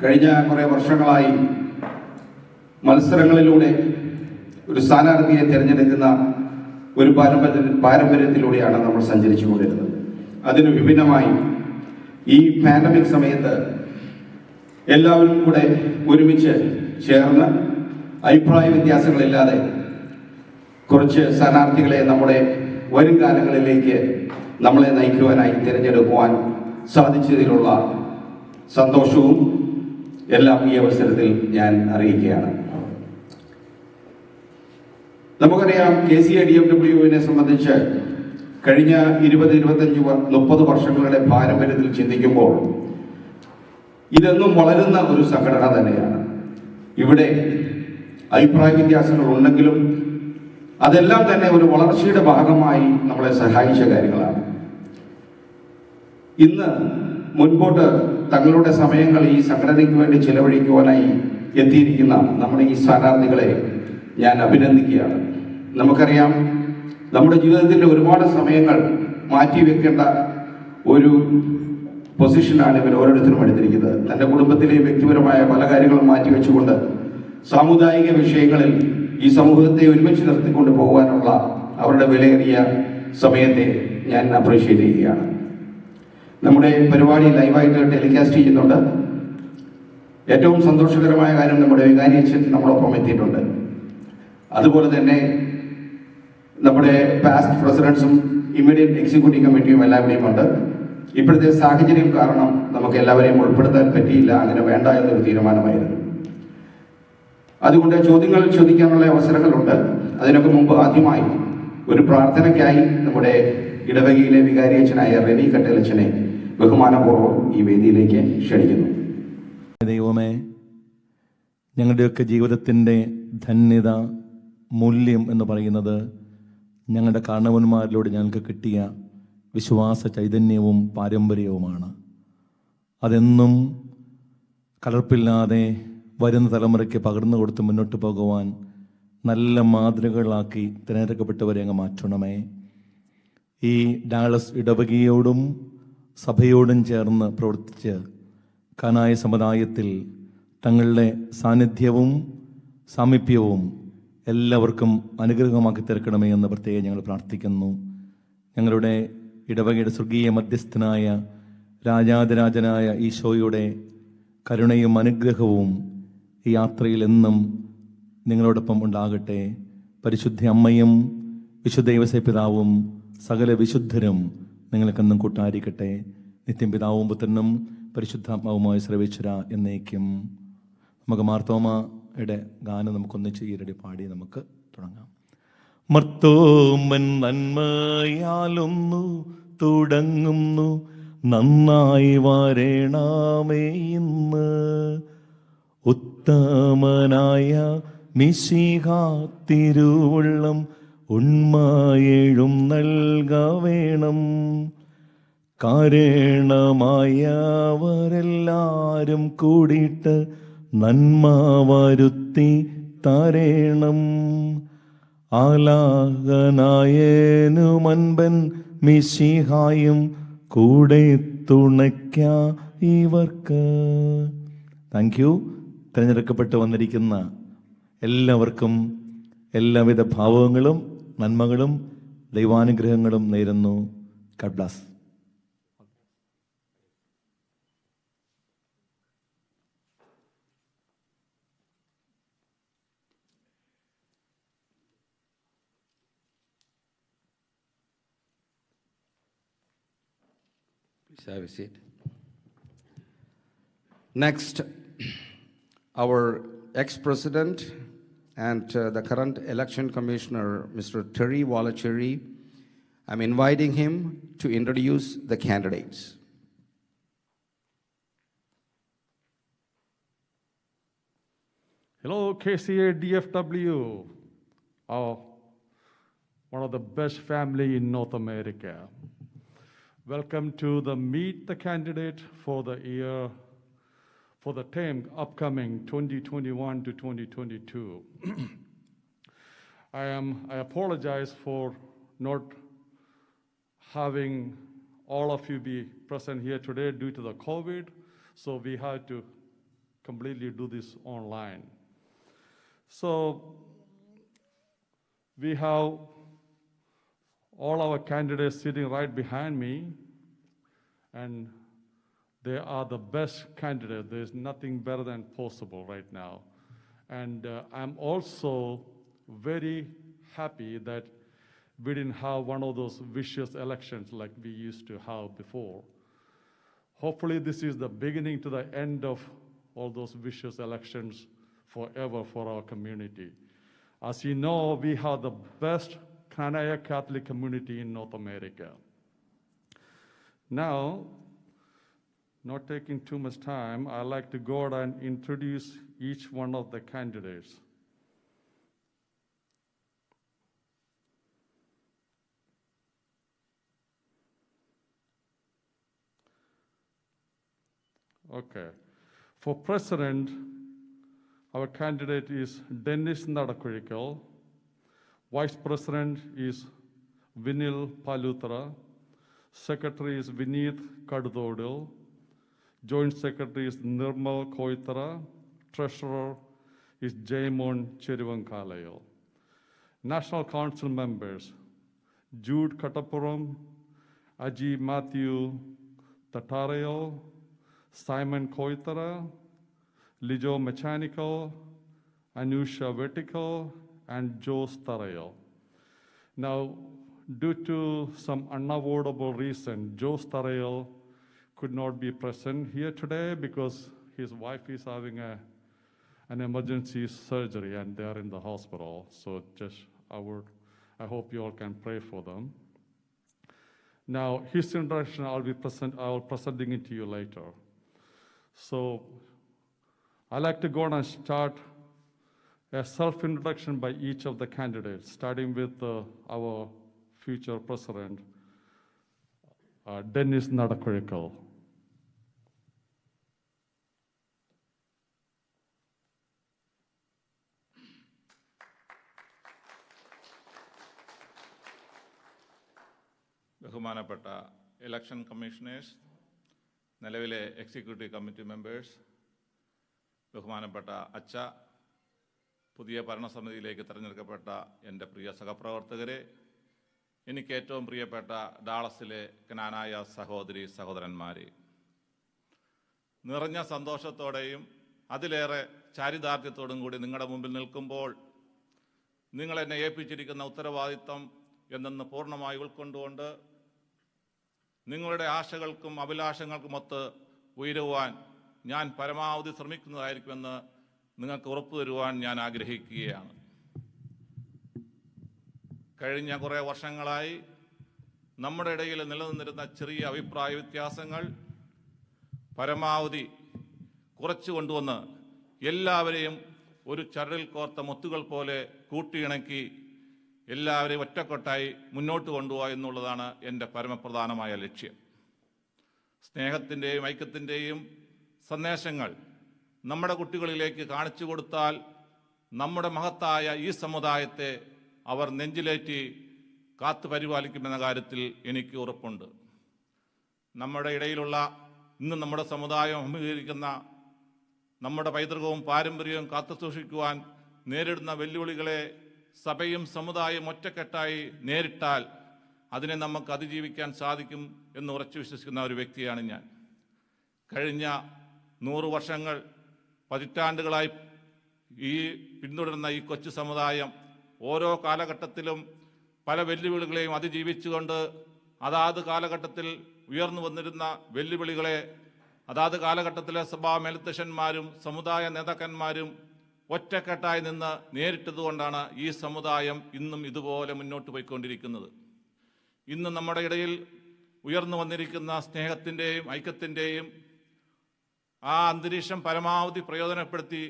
കഴിഞ്ഞ കുറേ വർഷങ്ങളായി മത്സരങ്ങളിലൂടെ ഒരു സ്ഥാനാർത്ഥിയെ തിരഞ്ഞെടുക്കുന്ന ഒരു പാരമ്പര്യത്തിലൂടെയാണ് നമ്മൾ സഞ്ചരിച്ചു കൊണ്ടിരുന്നത്. അതിന് വിഭിന്നമായി ഈ പാൻഡമിക് സമയത്ത് എല്ലാവരും കൂടെ ഒരുമിച്ച് ചേർന്ന് അഭിപ്രായ വ്യത്യാസങ്ങളില്ലാതെ കുറച്ച് സ്ഥാനാർത്ഥികളെ നമ്മുടെ വരും കാലങ്ങളിലേക്ക് നമ്മളെ നയിക്കുവാനായി തിരഞ്ഞെടുക്കുവാൻ സാധിച്ചതിലുള്ള സന്തോഷവും എല്ലാം ഈ അവസരത്തിൽ ഞാൻ അറിയിക്കുകയാണ്. നമുക്കറിയാം, KCADFWവിനെ സംബന്ധിച്ച് കഴിഞ്ഞ 20, 25, 30 വർഷങ്ങളുടെ പാരമ്പര്യത്തിൽ ചിന്തിക്കുമ്പോൾ ഇതെന്നും വളരുന്ന ഒരു സംഘടന തന്നെയാണ്. ഇവിടെ അഭിപ്രായ വ്യത്യാസങ്ങൾ ഉണ്ടെങ്കിലും അതെല്ലാം തന്നെ ഒരു വളർച്ചയുടെ ഭാഗമായി നമ്മളെ സഹായിച്ച കാര്യങ്ങളാണ്. ഇന്ന് മുൻപോട്ട് തങ്ങളുടെ സമയങ്ങൾ ഈ സംഘടനയ്ക്ക് വേണ്ടി ചെലവഴിക്കുവാനായി എത്തിയിരിക്കുന്ന നമ്മുടെ ഈ സ്ഥാനാർത്ഥികളെ ഞാൻ അഭിനന്ദിക്കുകയാണ്. നമുക്കറിയാം, നമ്മുടെ ജീവിതത്തിൻ്റെ ഒരുപാട് സമയങ്ങൾ മാറ്റിവെക്കേണ്ട ഒരു പൊസിഷനാണ് ഇവർ ഓരോരുത്തരും എടുത്തിരിക്കുന്നത്. തൻ്റെ കുടുംബത്തിലെ വ്യക്തിപരമായ പല കാര്യങ്ങളും മാറ്റിവെച്ചുകൊണ്ട് സാമുദായിക വിഷയങ്ങളിൽ ഈ സമൂഹത്തെ ഒരുമിച്ച് നിർത്തിക്കൊണ്ട് പോകാനുള്ള അവരുടെ വിലയേറിയ സമയത്തെ ഞാൻ അപ്രീഷിയേറ്റ് ചെയ്യുകയാണ്. നമ്മുടെ പരിപാടി ലൈവായിട്ട് ടെലികാസ്റ്റ് ചെയ്യുന്നുണ്ട്. ഏറ്റവും സന്തോഷകരമായ കാര്യം, നമ്മുടെ വികാരി അച്ഛൻ നമ്മളൊപ്പം എത്തിയിട്ടുണ്ട്. അതുപോലെ തന്നെ നമ്മുടെ പാസ്റ്റ് പ്രസിഡൻസും ഇമ്മീഡിയറ്റ് എക്സിക്യൂട്ടീവ് കമ്മിറ്റിയും എല്ലാവരെയും ഉണ്ട്. ഇപ്പോഴത്തെ സാഹചര്യം കാരണം നമുക്ക് എല്ലാവരെയും ഉൾപ്പെടുത്താൻ പറ്റിയില്ല. അങ്ങനെ വേണ്ട എന്നൊരു തീരുമാനമായിരുന്നു. അതുകൊണ്ട് ചോദ്യങ്ങൾ ചോദിക്കാനുള്ള അവസരങ്ങളുണ്ട്. അതിനൊക്കെ മുമ്പ് ആദ്യമായി ഒരു പ്രാർത്ഥനയ്ക്കായി നമ്മുടെ ഇടവകയിലെ വികാരി അച്ഛനായ റെനി കട്ടേലച്ഛനെ ബഹുമാനപൂർവ്വം ഈ വേദിയിലേക്ക് ക്ഷണിക്കുന്നു. ദൈവമേ, ഞങ്ങളുടെയൊക്കെ ജീവിതത്തിൻ്റെ ധന്യത, മൂല്യം എന്ന് പറയുന്നത് ഞങ്ങളുടെ കാരണവന്മാരിലൂടെ ഞങ്ങൾക്ക് കിട്ടിയ വിശ്വാസ ചൈതന്യവും പാരമ്പര്യവുമാണ്. അതെന്നും കലർപ്പില്ലാതെ വരുന്ന തലമുറയ്ക്ക് പകർന്നു കൊടുത്ത് മുന്നോട്ട് പോകുവാൻ നല്ല മാതൃകകളാക്കി തിരഞ്ഞെടുക്കപ്പെട്ടവരെ അങ്ങ് മാറ്റണമേ. ഈ ഡാളസ് ഇടവകയോടും സഭയോടും ചേർന്ന് പ്രവർത്തിച്ച് കാനായ സമുദായത്തിൽ തങ്ങളുടെ സാന്നിധ്യവും സാമീപ്യവും എല്ലാവർക്കും അനുഗ്രഹമാക്കി തീർക്കണമേ എന്ന് പ്രത്യേകം ഞങ്ങൾ പ്രാർത്ഥിക്കുന്നു. ഞങ്ങളുടെ ഇടവകയുടെ സ്വർഗീയ മധ്യസ്ഥനായ രാജാതിരാജനായ ഈശോയുടെ കരുണയും അനുഗ്രഹവും ഈ യാത്രയിൽ എന്നും നിങ്ങളോടൊപ്പം ഉണ്ടാകട്ടെ. പരിശുദ്ധ അമ്മയും വിശുദ്ധ യോസേപ്പിതാവും സകല വിശുദ്ധരും നിങ്ങൾക്കെന്നും കൂട്ടായിരിക്കട്ടെ. നിത്യം പിതാവും പുത്രനും പരിശുദ്ധാത്മാവുമായ സർവേശ്വര എന്നേക്കും. നമുക്ക് മാർത്തോമയുടെ ഗാനം നമുക്കൊന്നിച്ച് ഈരടി പാടി നമുക്ക് തുടങ്ങാം. മർത്തോമൻ നന്മയാലൊന്നു തുടങ്ങുന്നു, നന്നായി വരണമേ ഇന്ന്. ഉത്തമനായ മിശിഹാ തിരുവുള്ളം ഉണ്മയേഴും നൽക വേണം. കാരണമായവരെല്ലാരും കൂടിയിട്ട് നന്മ വരുത്തി തരേണം. ആലാകനായനുമൻപൻ മിശിഹായും കൂടെ തുണയ്ക്ക ഇവർക്ക്. Thank you. തിരഞ്ഞെടുക്കപ്പെട്ട് വന്നിരിക്കുന്ന എല്ലാവർക്കും എല്ലാവിധ ഭാവങ്ങളും നന്മകളും ദൈവാനുഗ്രഹങ്ങളും നേരുന്നു. God bless. Please have a seat. Next, our ex-president and the current election commissioner, Mr. Terry Walachiri. I'm inviting him to introduce the candidates. Hello, KCADFW, one of the best family in North America. Welcome to the Meet the Candidate for the year, for the term upcoming 2021 to 2022. I apologize for not having all of you be present here today due to the COVID. So we had to completely do this online. So we have all our candidates sitting right behind me, and they are the best candidates. There's nothing better than possible right now. And I'm also very happy that we didn't have one of those vicious elections like we used to have before. Hopefully this is the beginning to the end of all those vicious elections forever for our community. As you know, we have the best Kannada Catholic community in North America. Now, not taking too much time, I'd like to go ahead and introduce each one of the candidates. Okay. For president, our candidate is Nadakuzhikal. Vice president is Vinil Paluthara. Secretary is Vineeth Kaduthodil. Joint secretary is Nirmal Koithra. Treasurer is Jaimon Cheruvankalayil. National Council members, Jude Kattapuram, Aji Mathew, Tarael, Simon Koithra, Lijo Matchanickal, Anusha Vettickal, and Tarael. Now, due to some unavoidable reason, Tarael could not be present here today because his wife is having an emergency surgery and they are in the hospital. So I hope you all can pray for them. Now, his introduction I will presenting it to you later. So I'd like to go on and start a self-introduction by each of the candidates, starting with our future president, Nadakuzhikal. ബഹുമാനപ്പെട്ട election commissioners, നിലവിലെ executive committee members, ബഹുമാനപ്പെട്ട അച്ഛ, പുതിയ ഭരണസമിതിയിലേക്ക് തിരഞ്ഞെടുക്കപ്പെട്ട എൻ്റെ പ്രിയ സഹപ്രവർത്തകരെ, എനിക്ക് ഏറ്റവും പ്രിയപ്പെട്ട ഡാളസിലെ കനാനായ സഹോദരി സഹോദരന്മാരെ, നിറഞ്ഞ സന്തോഷത്തോടെയും അതിലേറെ ചാരിതാർത്ഥ്യത്തോടും കൂടി നിങ്ങളുടെ മുമ്പിൽ നിൽക്കുമ്പോൾ നിങ്ങളെന്നെ ഏൽപ്പിച്ചിരിക്കുന്ന ഉത്തരവാദിത്വം എന്നെന്ന് പൂർണ്ണമായി ഉൾക്കൊണ്ടുകൊണ്ട് നിങ്ങളുടെ ആശകൾക്കും അഭിലാഷങ്ങൾക്കുമൊത്ത് ഉയരുവാൻ ഞാൻ പരമാവധി ശ്രമിക്കുന്നതായിരിക്കുമെന്ന് നിങ്ങൾക്ക് ഉറപ്പു തരുവാൻ ഞാൻ ആഗ്രഹിക്കുകയാണ്. കഴിഞ്ഞ കുറേ വർഷങ്ങളായി നമ്മുടെ ഇടയിൽ നിലനിന്നിരുന്ന ചെറിയ അഭിപ്രായ വ്യത്യാസങ്ങൾ പരമാവധി കുറച്ചു കൊണ്ടുവന്ന് എല്ലാവരെയും ഒരു ചരടിൽ കോർത്ത മുത്തുകൾ പോലെ കൂട്ടിയിണക്കി എല്ലാവരെയും ഒറ്റക്കൊട്ടായി മുന്നോട്ട് കൊണ്ടുപോകുക എന്നുള്ളതാണ് എൻ്റെ പരമപ്രധാനമായ ലക്ഷ്യം. സ്നേഹത്തിൻ്റെയും ഐക്യത്തിൻ്റെയും സന്ദേശങ്ങൾ നമ്മുടെ കുട്ടികളിലേക്ക് കാണിച്ചു കൊടുത്താൽ നമ്മുടെ മഹത്തായ ഈ സമുദായത്തെ അവർ നെഞ്ചിലേറ്റി കാത്തു പരിപാലിക്കുമെന്ന കാര്യത്തിൽ എനിക്ക് ഉറപ്പുണ്ട്. നമ്മുടെ ഇടയിലുള്ള ഇന്ന് നമ്മുടെ സമുദായം അഭിമുഖീകരിക്കുന്ന നമ്മുടെ പൈതൃകവും പാരമ്പര്യവും കാത്തുസൂക്ഷിക്കുവാൻ നേരിടുന്ന വെല്ലുവിളികളെ സഭയും സമുദായവും ഒറ്റക്കെട്ടായി നേരിട്ടാൽ അതിനെ നമുക്ക് അതിജീവിക്കാൻ സാധിക്കും എന്ന് ഉറച്ചു വിശ്വസിക്കുന്ന ഒരു വ്യക്തിയാണ് ഞാൻ. കഴിഞ്ഞ 100 വർഷങ്ങൾ പതിറ്റാണ്ടുകളായി ഈ പിന്തുടരുന്ന ഈ കൊച്ചു സമുദായം ഓരോ കാലഘട്ടത്തിലും പല വെല്ലുവിളികളെയും അതിജീവിച്ചുകൊണ്ട് അതാത് കാലഘട്ടത്തിൽ ഉയർന്നു വന്നിരുന്ന വെല്ലുവിളികളെ അതാത് കാലഘട്ടത്തിലെ സഭാ മേലധ്യക്ഷന്മാരും സമുദായ നേതാക്കന്മാരും ഒറ്റക്കെട്ടായി നിന്ന് നേരിട്ടതുകൊണ്ടാണ് ഈ സമുദായം ഇന്നും ഇതുപോലെ മുന്നോട്ട് പോയിക്കൊണ്ടിരിക്കുന്നത്. ഇന്ന് നമ്മുടെ ഇടയിൽ ഉയർന്നു വന്നിരിക്കുന്ന സ്നേഹത്തിൻ്റെയും ഐക്യത്തിൻ്റെയും ആ അന്തരീക്ഷം പരമാവധി പ്രയോജനപ്പെടുത്തി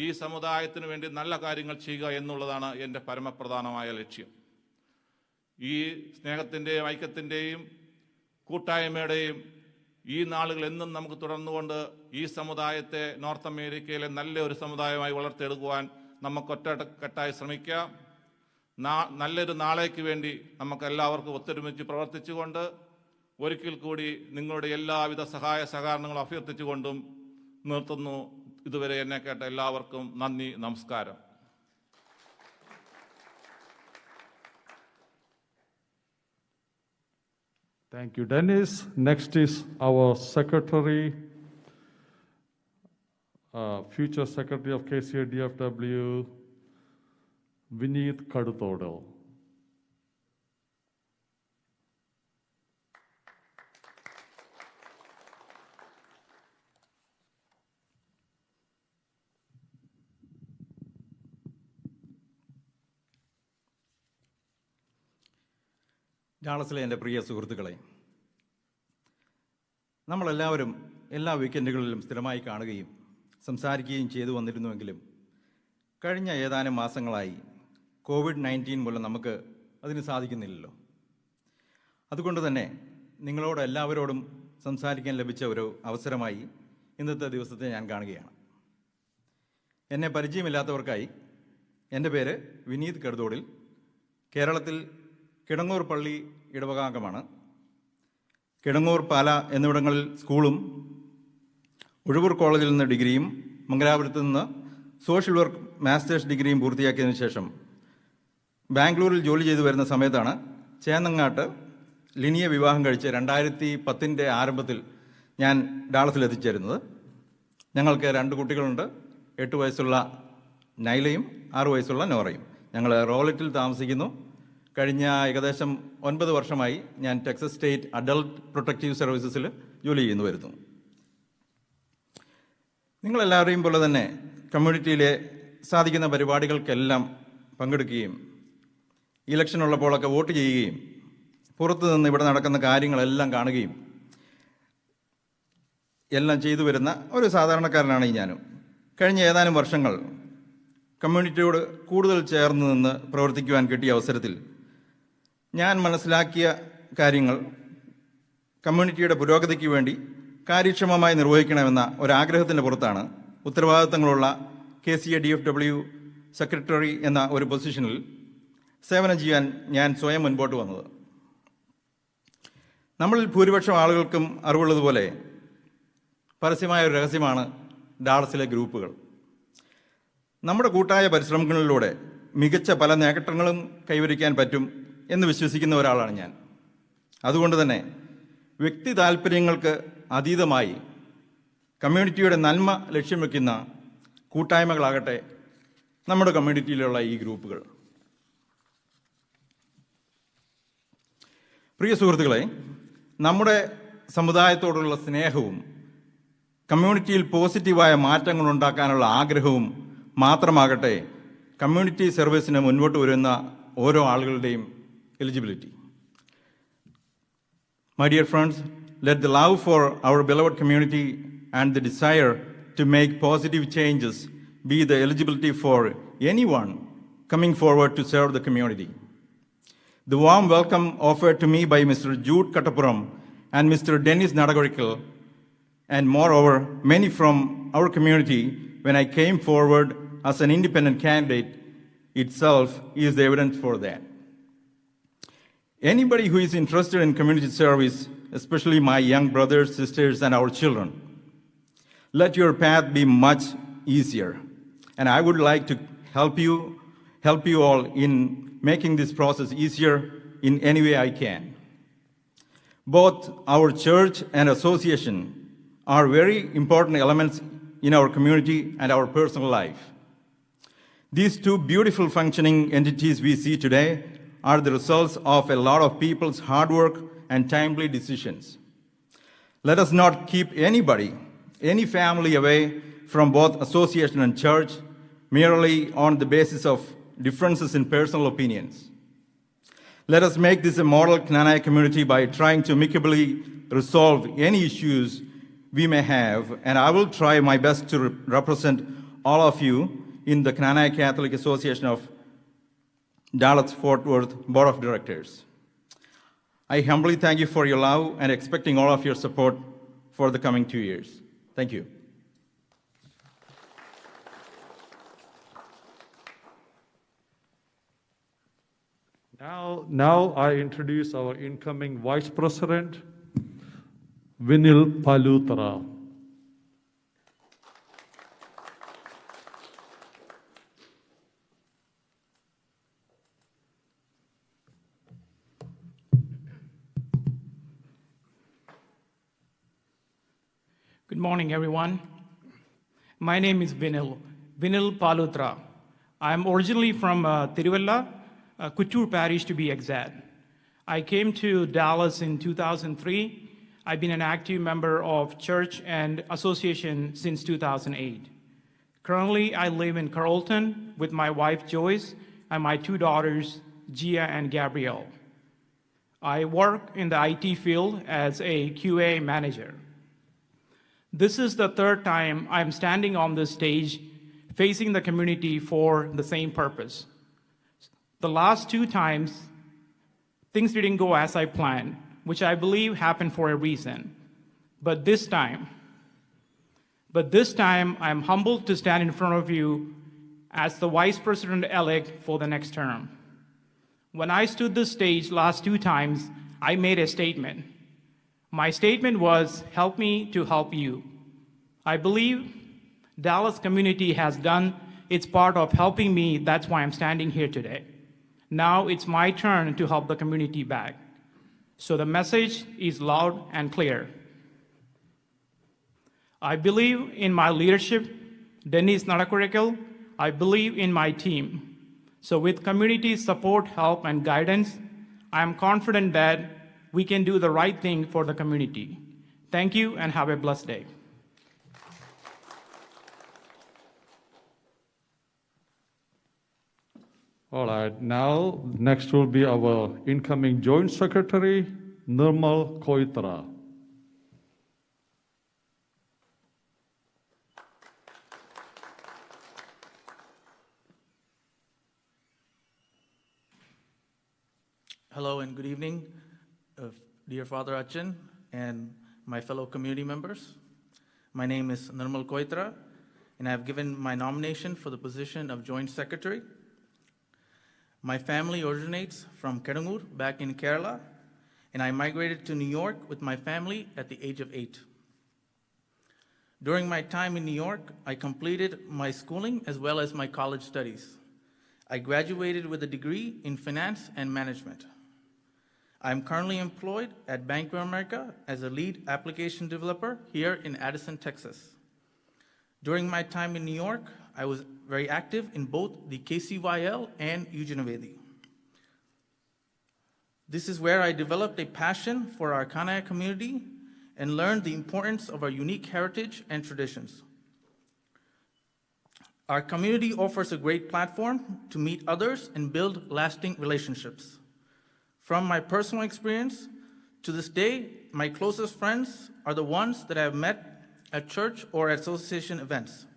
ഈ സമുദായത്തിന് വേണ്ടി നല്ല കാര്യങ്ങൾ ചെയ്യുക എന്നുള്ളതാണ് എൻ്റെ പരമപ്രധാനമായ ലക്ഷ്യം. ഈ സ്നേഹത്തിൻ്റെയും ഐക്യത്തിൻ്റെയും കൂട്ടായ്മയുടെയും ഈ നാളുകൾ എന്നും നമുക്ക് തുടർന്നുകൊണ്ട് ഈ സമുദായത്തെ നോർത്ത് അമേരിക്കയിലെ നല്ല ഒരു സമുദായമായി വളർത്തിയെടുക്കുവാൻ നമുക്ക് ഒറ്റക്കെട്ടായി ശ്രമിക്കാം. നല്ലൊരു നാളേക്ക് വേണ്ടി നമുക്ക് എല്ലാവർക്കും ഒത്തൊരുമിച്ച് പ്രവർത്തിച്ചുകൊണ്ട് ഒരിക്കൽ കൂടി നിങ്ങളുടെ എല്ലാവിധ സഹായ സഹകരണങ്ങളും അഭ്യർത്ഥിച്ചുകൊണ്ടും നിർത്തുന്നു. ഇതുവരെ എന്നെ കേട്ട എല്ലാവർക്കും നന്ദി, നമസ്കാരം. Thank you, Dennis. Next is our Secretary, future Secretary of KCADFW, Vineeth Kaduthodil. ഡാളസിലെ എൻ്റെ പ്രിയ സുഹൃത്തുക്കളെ, നമ്മളെല്ലാവരും എല്ലാ വീക്കെൻഡുകളിലും സ്ഥിരമായി കാണുകയും സംസാരിക്കുകയും ചെയ്തു വന്നിരുന്നുവെങ്കിലും കഴിഞ്ഞ ഏതാനും മാസങ്ങളായി COVID-19 മൂലം നമുക്ക് അതിന് സാധിക്കുന്നില്ലല്ലോ. അതുകൊണ്ട് തന്നെ നിങ്ങളോട് എല്ലാവരോടും സംസാരിക്കാൻ ലഭിച്ച ഒരു അവസരമായി ഇന്നത്തെ ദിവസത്തെ ഞാൻ കാണുകയാണ്. എന്നെ പരിചയമില്ലാത്തവർക്കായി എൻ്റെ പേര് വിനീത് കടുതോടിൽ, കേരളത്തിൽ കിടങ്ങൂർ പള്ളി ഇടവകാംഗമാണ്. കിടങ്ങൂർ, പാല എന്നിവിടങ്ങളിൽ സ്കൂളും ഉഴവൂർ കോളേജിൽ നിന്ന് ഡിഗ്രിയും മംഗലാപുരത്ത് നിന്ന് സോഷ്യൽ വർക്ക് മാസ്റ്റേഴ്സ് ഡിഗ്രിയും പൂർത്തിയാക്കിയതിനു ശേഷം ബാംഗ്ലൂരിൽ ജോലി ചെയ്തു വരുന്ന സമയത്താണ് ചേന്നങ്ങാട്ട് ലിനിയെ വിവാഹം കഴിച്ച് 2010 ആരംഭത്തിൽ ഞാൻ ഡാളസിൽ എത്തിച്ചേരുന്നത്. ഞങ്ങൾക്ക് 2 കുട്ടികളുണ്ട്. 8 വയസ്സുള്ള നൈലയും 6 വയസ്സുള്ള നോറയും. ഞങ്ങൾ റോളറ്റിൽ താമസിക്കുന്നു. കഴിഞ്ഞ ഏകദേശം 9 വർഷമായി ഞാൻ ടെക്സസ് സ്റ്റേറ്റ് അഡൾട്ട് പ്രൊട്ടക്റ്റീവ് സർവീസസിൽ ജോലി ചെയ്യുന്നു വരുന്നു. നിങ്ങളെല്ലാവരെയും പോലെ തന്നെ കമ്മ്യൂണിറ്റിയിലെ സാധിക്കുന്ന പരിപാടികൾക്കെല്ലാം പങ്കെടുക്കുകയും ഇലക്ഷൻ ഉള്ളപ്പോഴൊക്കെ വോട്ട് ചെയ്യുകയും പുറത്തു നിന്ന് ഇവിടെ നടക്കുന്ന കാര്യങ്ങളെല്ലാം കാണുകയും എല്ലാം ചെയ്തു വരുന്ന ഒരു സാധാരണക്കാരനാണ് ഞാനും. കഴിഞ്ഞ ഏതാനും വർഷങ്ങൾ കമ്മ്യൂണിറ്റിയോട് കൂടുതൽ ചേർന്ന് നിന്ന് പ്രവർത്തിക്കുവാൻ കിട്ടിയ അവസരത്തിൽ ഞാൻ മനസ്സിലാക്കിയ കാര്യങ്ങൾ കമ്മ്യൂണിറ്റിയുടെ പുരോഗതിക്ക് വേണ്ടി കാര്യക്ഷമമായി നിർവഹിക്കണമെന്ന ഒരാഗ്രഹത്തിൻ്റെ പുറത്താണ് ഉത്തരവാദിത്തങ്ങളുള്ള KCADFW സെക്രട്ടറി എന്ന ഒരു പൊസിഷനിൽ സേവനം ചെയ്യാൻ ഞാൻ സ്വയം മുൻപോട്ട് വന്നത്. നമ്മളിൽ ഭൂരിപക്ഷം ആളുകൾക്കും അറിവുള്ളതുപോലെ പരസ്യമായ ഒരു രഹസ്യമാണ് ഡാളസിലെ ഗ്രൂപ്പുകൾ. നമ്മുടെ കൂട്ടായ പരിശ്രമങ്ങളിലൂടെ മികച്ച പല നേട്ടങ്ങളും കൈവരിക്കാൻ പറ്റും എന്ന് വിശ്വസിക്കുന്ന ഒരാളാണ് ഞാൻ. അതുകൊണ്ട് തന്നെ വ്യക്തി താല്പര്യങ്ങൾക്ക് അതീതമായി കമ്മ്യൂണിറ്റിയുടെ നന്മ ലക്ഷ്യം വയ്ക്കുന്ന കൂട്ടായ്മകളാകട്ടെ നമ്മുടെ കമ്മ്യൂണിറ്റിയിലുള്ള ഈ ഗ്രൂപ്പുകൾ. പ്രിയ സുഹൃത്തുക്കളെ, നമ്മുടെ സമുദായത്തോടുള്ള സ്നേഹവും കമ്മ്യൂണിറ്റിയിൽ പോസിറ്റീവായ മാറ്റങ്ങൾ ഉണ്ടാക്കാനുള്ള ആഗ്രഹവും മാത്രമാകട്ടെ കമ്മ്യൂണിറ്റി സർവീസിന് മുൻപോട്ട് വരുന്ന ഓരോ ആളുകളുടെയും eligibility. My dear friends, let the love for our beloved community and the desire to make positive changes be the eligibility for anyone coming forward to serve the community. The warm welcome offered to me by Mr. Jude Kattapuram and Mr. Nadakuzhikal, and moreover many from our community when I came forward as an independent candidate itself is the evidence for that. Anybody who is interested in community service, especially my young brothers, sisters, and our children, let your path be much easier. And I would like to help you all in making this process easier in any way I can. Both our church and association are very important elements in our community and our personal life. These 2 beautiful functioning entities we see today are the results of a lot of people's hard work and timely decisions. Let us not keep anybody, any family away from both association and church merely on the basis of differences in personal opinions. Let us make this a model Canaanite community by trying to amicably resolve any issues we may have, and I will try my best to represent all of you in the Canaanite Catholic Association of Dallas-Fort Worth Board of Directors. I humbly thank you for your love and expecting all of your support for the coming 2 years. Thank you. Now I introduce our incoming Vice President, Vinil Palutara. Good morning, everyone. My name is Vinil Palutara. I'm originally from Tiruvalla, Kuttur parish to be exact. I came to Dallas in 2003. I've been an active member of church and association since 2008. Currently, I live in Carrollton with my wife Joyce and my two daughters, Gia and Gabrielle. I work in the IT field as a QA manager. This is the third time I'm standing on this stage facing the community for the same purpose. The last two times, things didn't go as I planned, which I believe happened for a reason. But this time, I'm humbled to stand in front of you as the Vice President-elect for the next term. When I stood this stage last two times, I made a statement. My statement was, help me to help you. I believe Dallas community has done its part of helping me. That's why I'm standing here today. Now it's my turn to help the community back. So the message is loud and clear. I believe in my leadership, Dennis Nadakuzhikal. I believe in my team. So with community support, help, and guidance, I am confident that we can do the right thing for the community. Thank you and have a blessed day. All right, now next will be our incoming Joint Secretary, Nirmal Koithra. Hello and good evening, dear Father Achin and my fellow community members. My name is Nirmal Koithra, and I have given my nomination for the position of Joint Secretary. My family originates from Kedangur, back in Kerala, and I migrated to New York with my family at the age of 8. During my time in New York, I completed my schooling as well as my college studies. I graduated with a degree in finance and management. I am currently employed at Bank of America as a lead application developer here in Addison, Texas. During my time in New York, I was very active in both the KCYL and Ujjanavedi. This is where I developed a passion for our Kannaya community and learned the importance of our unique heritage and traditions. Our community offers a great platform to meet others and build lasting relationships. From my personal experience, to this day, my closest friends are the ones that I have met at church or at association events.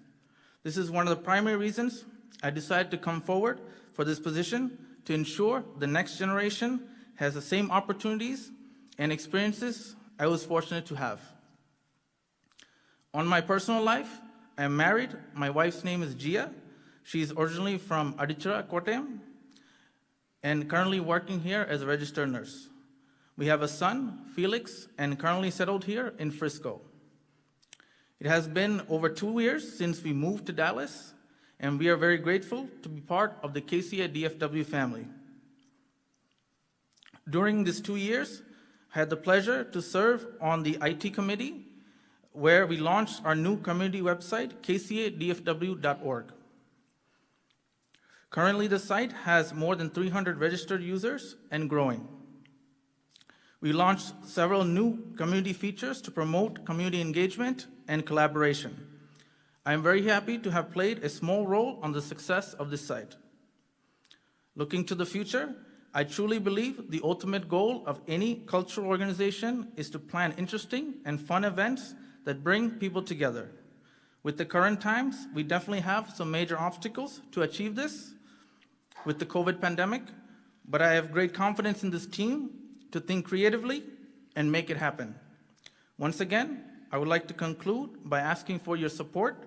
This is one of the primary reasons I decided to come forward for this position, to ensure the next generation has the same opportunities and experiences I was fortunate to have. On my personal life, I am married. My wife's name is Gia. She is originally from Adichara, Kottayam, and currently working here as a registered nurse. We have a son, Felix, and currently settled here in Frisco. It has been over 2 years since we moved to Dallas, and we are very grateful to be part of the KCADFW family. During these 2 years, I had the pleasure to serve on the IT committee, where we launched our new community website, kcadfw.org. Currently, the site has more than 300 registered users and growing. We launched several new community features to promote community engagement and collaboration. I am very happy to have played a small role on the success of this site. Looking to the future, I truly believe the ultimate goal of any cultural organization is to plan interesting and fun events that bring people together. With the current times, we definitely have some major obstacles to achieve this with the COVID pandemic, but I have great confidence in this team to think creatively and make it happen. Once again, I would like to conclude by asking for your support.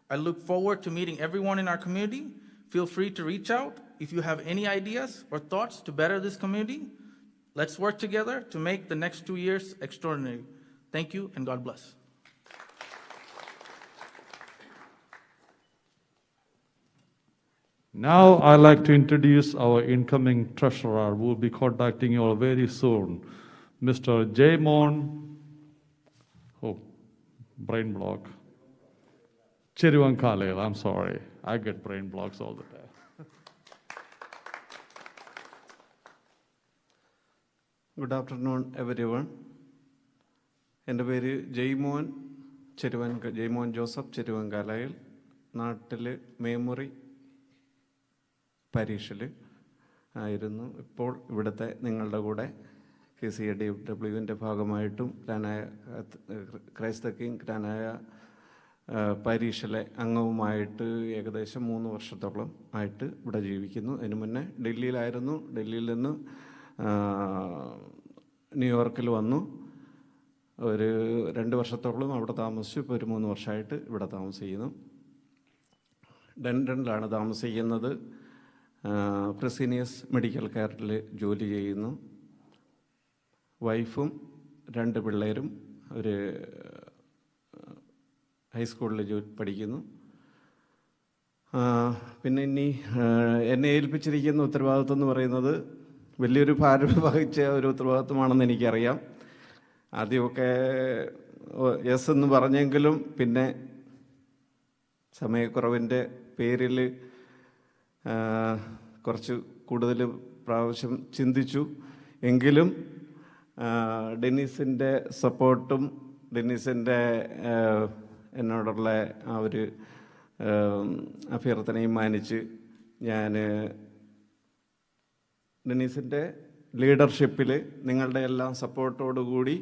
I look forward to meeting everyone in our community. Feel free to reach out if you have any ideas or thoughts to better this community. Let's work together to make the next 2 years extraordinary. Thank you, and God bless. Now I'd like to introduce our incoming treasurer, who will be contacting you all very soon, Mr. Jaimon. Oh, brain block. Cheruvankalayil, I'm sorry. I get brain blocks all the time. Good afternoon, everyone. എൻ്റെ പേര് Jaimon Jaimon Joseph ചെരുവങ്കാലയിൽ നാട്ടിൽ മേമുറി പാരീഷിൽ ആയിരുന്നു. ഇപ്പോൾ ഇവിടുത്തെ നിങ്ങളുടെ കൂടെ KCADFWൻ്റെ ഭാഗമായിട്ടും ക്രൈസ്ത king ഗ്രാനായ പാരീഷിലെ അംഗവുമായിട്ട് ഏകദേശം 3 വർഷത്തോളം ആയിട്ട് ഇവിടെ ജീവിക്കുന്നു. അതിനു മുന്നേ ഡൽഹിയിലായിരുന്നു. ഡൽഹിയിൽ നിന്ന് ന്യൂയോർക്കിൽ വന്നു. ഒരു 2 വർഷത്തോളം അവിടെ താമസിച്ചു. ഇപ്പോൾ ഒരു 3 വർഷമായിട്ട് ഇവിടെ താമസിക്കുന്നു. ലണ്ടനിലാണ് താമസിക്കുന്നത്. പ്രസീനിയസ് മെഡിക്കൽ കെയറിൽ ജോലി ചെയ്യുന്നു. വൈഫും 2 പിള്ളേരും ഒരു ഹൈസ്കൂളിൽ പഠിക്കുന്നു. പിന്നെ ഇനി എന്നെ ഏൽപ്പിച്ചിരിക്കുന്ന ഉത്തരവാദിത്വം എന്ന് പറയുന്നത് വലിയൊരു ഭാരം വഹിച്ച ഒരു ഉത്തരവാദിത്വമാണെന്ന് എനിക്കറിയാം. ആദ്യമൊക്കെ യെസ് എന്ന് പറഞ്ഞെങ്കിലും പിന്നെ സമയക്കുറവിൻ്റെ പേരിൽ കുറച്ച് കൂടുതൽ പ്രാവശ്യം ചിന്തിച്ചു. എങ്കിലും ഡെന്നീസിൻ്റെ സപ്പോർട്ടും ഡെന്നീസിൻ്റെ എന്നോടുള്ള ആ ഒരു അഭ്യർത്ഥനയും മാനിച്ച് ഞാൻ ഡെന്നീസിൻ്റെ ലീഡർഷിപ്പിൽ നിങ്ങളുടെ എല്ലാം സപ്പോർട്ടോടുകൂടി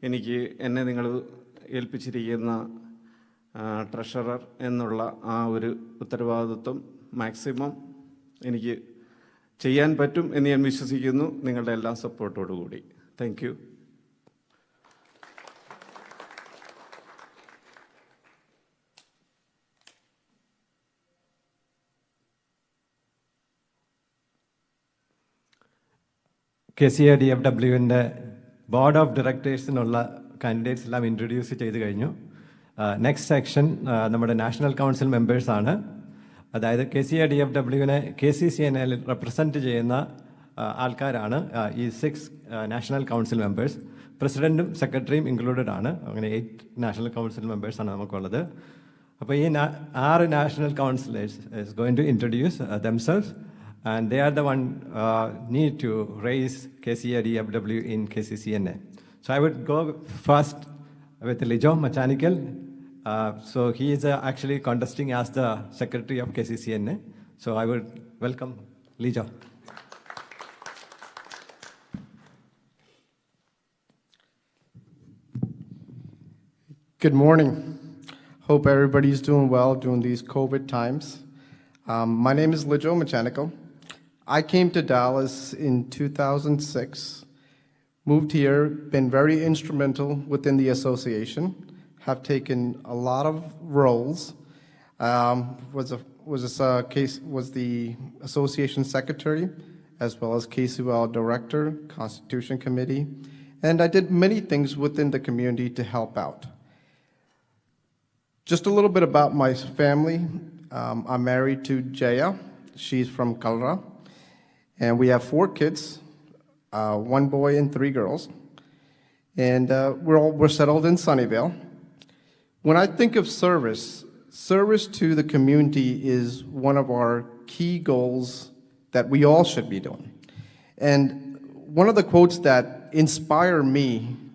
എന്നെ നിങ്ങൾ ഏൽപ്പിച്ചിരിക്കുന്ന ട്രഷറർ എന്നുള്ള ആ ഒരു ഉത്തരവാദിത്വം മാക്സിമം എനിക്ക് ചെയ്യാൻ പറ്റും എന്ന് ഞാൻ വിശ്വസിക്കുന്നു, നിങ്ങളുടെ എല്ലാ സപ്പോർട്ടോടുകൂടി. Thank you. KCADFWൻ്റെ ബോർഡ് ഓഫ് ഡയറക്ടേഴ്സിനുള്ള കാൻഡിഡേറ്റ്സ് എല്ലാം ഇൻട്രൊഡ്യൂസ് ചെയ്ത് കഴിഞ്ഞു. നെക്സ്റ്റ് സെക്ഷൻ നമ്മുടെ നാഷണൽ കൗൺസിൽ മെമ്പേഴ്സാണ്. അതായത് KCADFWവിനെ KCCNL റെപ്രസെൻറ്റ് ചെയ്യുന്ന ആൾക്കാരാണ് ഈ 6 നാഷണൽ കൗൺസിൽ മെമ്പേഴ്സ്. പ്രസിഡൻറ്റും സെക്രട്ടറിയും ഇൻക്ലൂഡഡ് ആണ്. അങ്ങനെ 8 നാഷണൽ കൗൺസിൽ മെമ്പേഴ്സാണ് നമുക്കുള്ളത്. അപ്പോൾ ഈ 6 national councillors is going to introduce themselves. And they are the one need to raise KCADFW in KCCNA. So I would go first with Lijo Matchanickal. So he is actually contesting as the secretary of KCCNA. So I would welcome Lijo. Good morning. Hope everybody's doing well during these COVID times. My name is Lijo Matchanickal. I came to Dallas in 2006, moved here, been very instrumental within the association, have taken a lot of roles, was the association secretary, as well as KCUL director, Constitution Committee, and I did many things within the community to help out. Just a little bit about my family. I'm married to Jaya. She's from Koithra. And we have 4 kids, 1 boy and 3 girls. And we're settled in Sunnyvale. When I think of service to the community is one of our key goals that we all should be doing. And one of the quotes that inspire me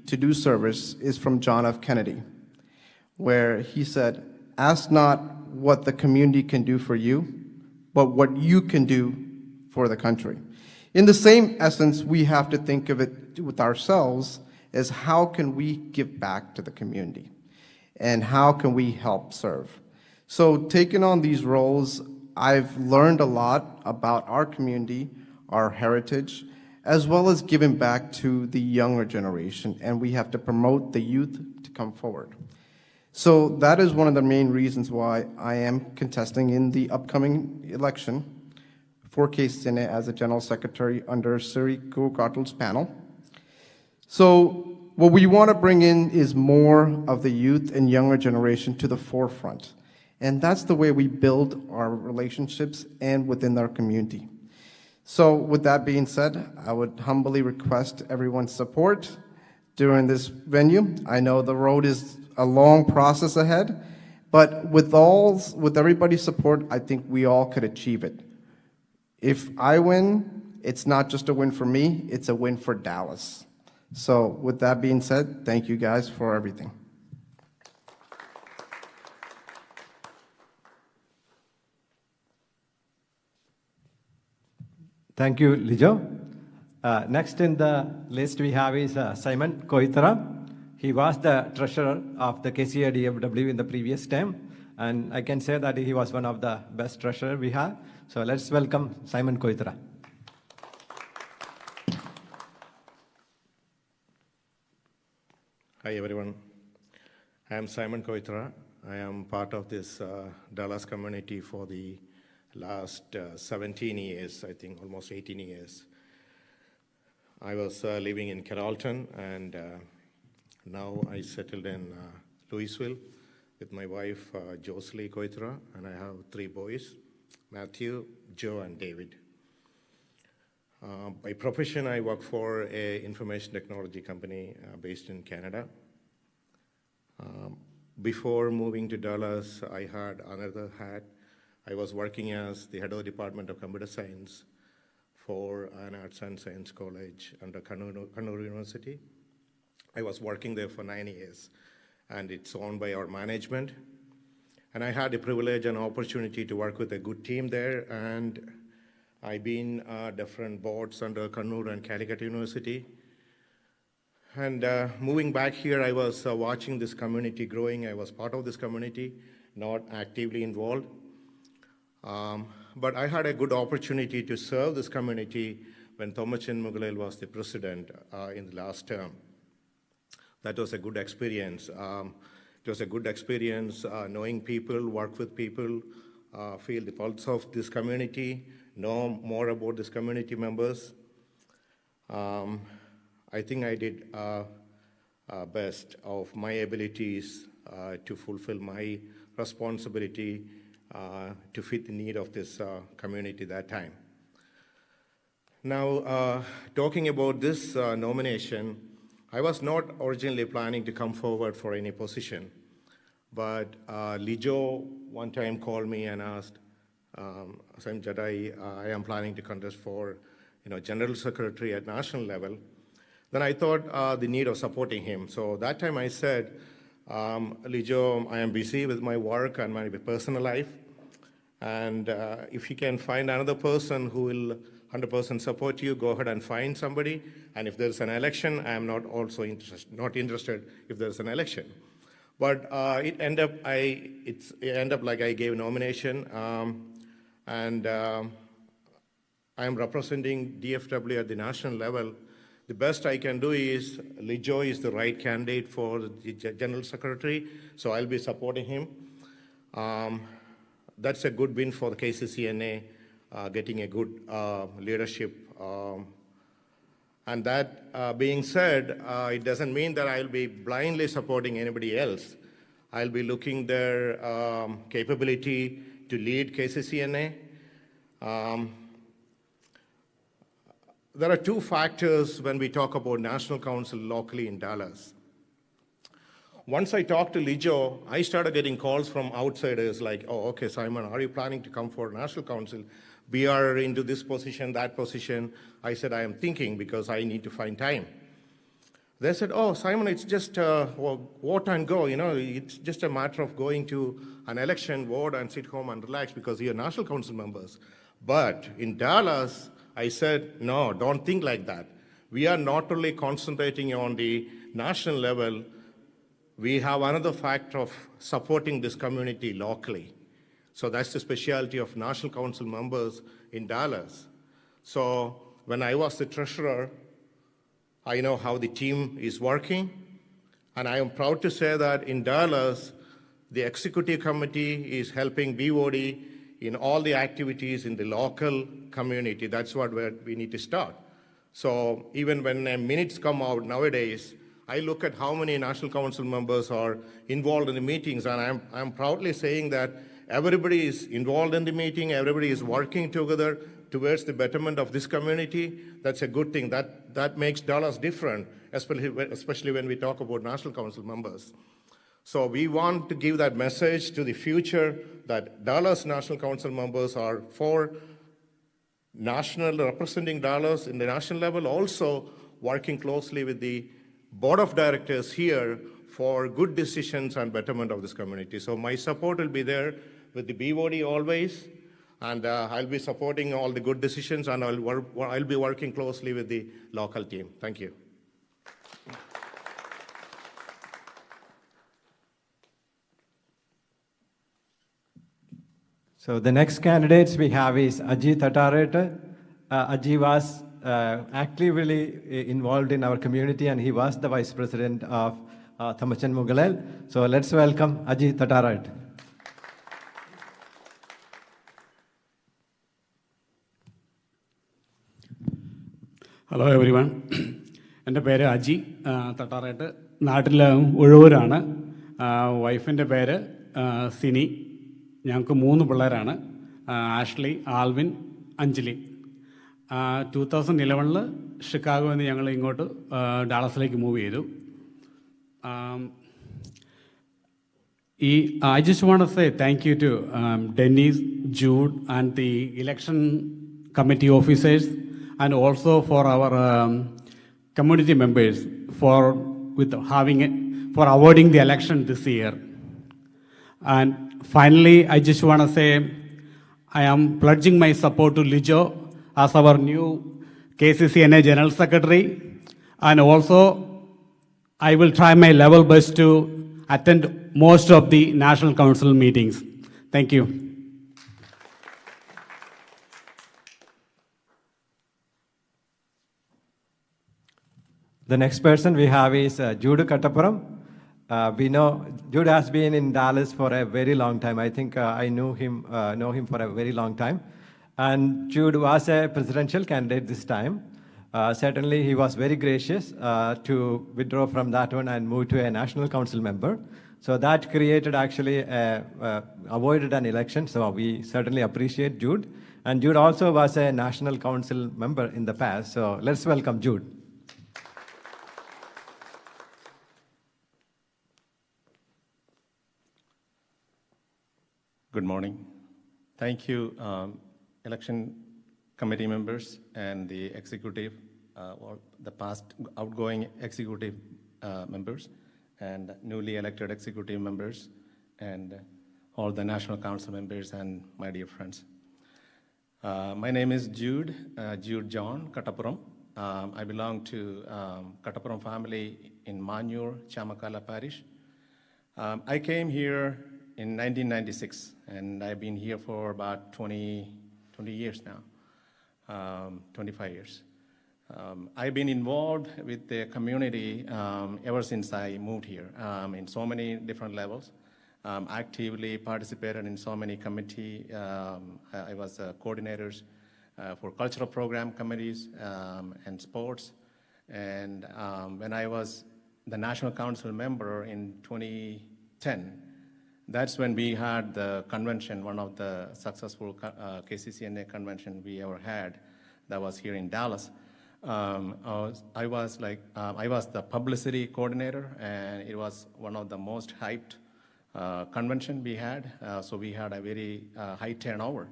to do service is from John F. Kennedy, where he said, "Ask not what the community can do for you, but what you can do for the country." In the same essence, we have to think of it with ourselves as how can we give back to the community and how can we help serve. So taking on these roles, I've learned a lot about our community, our heritage, as well as giving back to the younger generation, and we have to promote the youth to come forward. So that is one of the main reasons why I am contesting in the upcoming election for KCCNA as a General Secretary under Siri Kukatl's panel. So what we want to bring in is more of the youth and younger generation to the forefront. And that's the way we build our relationships and within our community. So with that being said, I would humbly request everyone's support during this venue. I know the road is a long process ahead, but with everybody's support, I think we all could achieve it. If I win, it's not just a win for me, it's a win for Dallas. So with that being said, thank you guys for everything. Thank you, Lijo. Next in the list we have is Simon Koithra. He was the treasurer of the KCADFW in the previous term, and I can say that he was one of the best treasurers we have. So let's welcome Simon Koithra. Hi everyone, I am Simon Koithra. I am part of this Dallas community for the last 17 years, I think almost 18 years. I was living in Carrollton, and now I settled in Louisville with my wife Jocelyn Koithra, and I have 3 boys, Matthew, Joe, and David. By profession, I work for an information technology company based in Canada. Before moving to Dallas, I had another hat. I was working as the head of the Department of Computer Science for an Arts and Science College under Kannur University. I was working there for 9 years, and it's owned by our management. And I had the privilege and opportunity to work with a good team there, and I've been different boards under Kannur and Calicut University. And moving back here, I was watching this community growing. I was part of this community, not actively involved. But I had a good opportunity to serve this community when Thomachan Mughal was the president in the last term. That was a good experience. It was a good experience knowing people, work with people, feel the pulse of this community, know more about this community members. I think I did best of my abilities to fulfill my responsibility to fit the need of this community that time. Now, talking about this nomination, I was not originally planning to come forward for any position, but Lijo one time called me and asked, Sam Jadai, I am planning to contest for General Secretary at national level. Then I thought the need of supporting him. So that time I said, Lijo, I am busy with my work and my personal life. And if you can find another person who will 100% support you, go ahead and find somebody. And if there's an election, I am not interested if there's an election. But it ended up like I gave a nomination. And I am representing DFW at the national level. The best I can do is, Lijo is the right candidate for the General Secretary, so I'll be supporting him. That's a good win for the KCCNA, getting a good leadership. And that being said, it doesn't mean that I'll be blindly supporting anybody else. I'll be looking their capability to lead KCCNA. There are 2 factors when we talk about National Council locally in Dallas. Once I talked to Lijo, I started getting calls from outsiders like, oh, okay, Simon, are you planning to come for National Council? We are into this position, that position. I said, I am thinking because I need to find time. They said, oh, Simon, it's just vote and go. It's just a matter of going to an election, vote, and sit home and relax because you're National Council members. But in Dallas, I said, no, don't think like that. We are not only concentrating on the national level, we have another factor of supporting this community locally. So that's the specialty of National Council members in Dallas. So when I was the treasurer, I know how the team is working, and I am proud to say that in Dallas, the executive committee is helping BOD in all the activities in the local community. That's where we need to start. So even when minutes come out nowadays, I look at how many National Council members are involved in the meetings, and I'm proudly saying that everybody is involved in the meeting, everybody is working together, towards the betterment of this community, that's a good thing. That makes Dallas different, especially when we talk about National Council members. So we want to give that message to the future that Dallas National Council members are for national, representing Dallas in the national level, also working closely with the board of directors here for good decisions and betterment of this community. So my support will be there with the BOD always, and I'll be supporting all the good decisions, and I'll be working closely with the local team. Thank you. So the next candidates we have is Ajith Attared. Aji was actively involved in our community, and he was the vice president of Thamachanmugalal. So let's welcome Ajith Attared. Hello everyone. എൻ്റെ പേര് അജി തട്ടാറായിട്ട് നാട്ടിൽ ഉഴവൂരാണ്. വൈഫിൻ്റെ പേര് സിനി. ഞങ്ങൾക്ക് 3 പിള്ളേരാണ്, Ashley, Alvin, Anjali. 2011 ഷിക്കാഗോയിൽ നിന്ന് ഞങ്ങൾ ഇങ്ങോട്ട് ഡാളസിലേക്ക് മൂവ് ചെയ്തു. I just want to say thank you to Dennis, Jude and the election committee officers, and also for our community members for awarding the election this year. And finally, I just want to say I am pledging my support to Lijo as our new KCCNA General Secretary, and also I will try my level best to attend most of the National Council meetings. Thank you. The next person we have is Jude Kattapuram. We know Jude has been in Dallas for a very long time. I think I know him for a very long time. And Jude was a presidential candidate this time. Certainly, he was very gracious to withdraw from that one and move to a National Council member. So that created actually avoided an election. So we certainly appreciate Jude. And Jude also was a National Council member in the past. So let's welcome Jude. Good morning. Thank you, election committee members and the executive, or the past outgoing executive members, and newly elected executive members, and all the National Council members and my dear friends. My name is Jude John Kattapuram. I belong to Kattapuram family in Manyur, Chamakala parish. I came here in 1996, and I've been here for about 20 years now, 25 years. I've been involved with the community ever since I moved here in so many different levels. Actively participated in so many committee. I was coordinators for cultural program committees and sports. And when I was the National Council member in 2010, that's when we had the convention, one of the successful KCCNA convention we ever had, that was here in Dallas. I was the publicity coordinator, and it was one of the most hyped convention we had. So we had a very high turnover.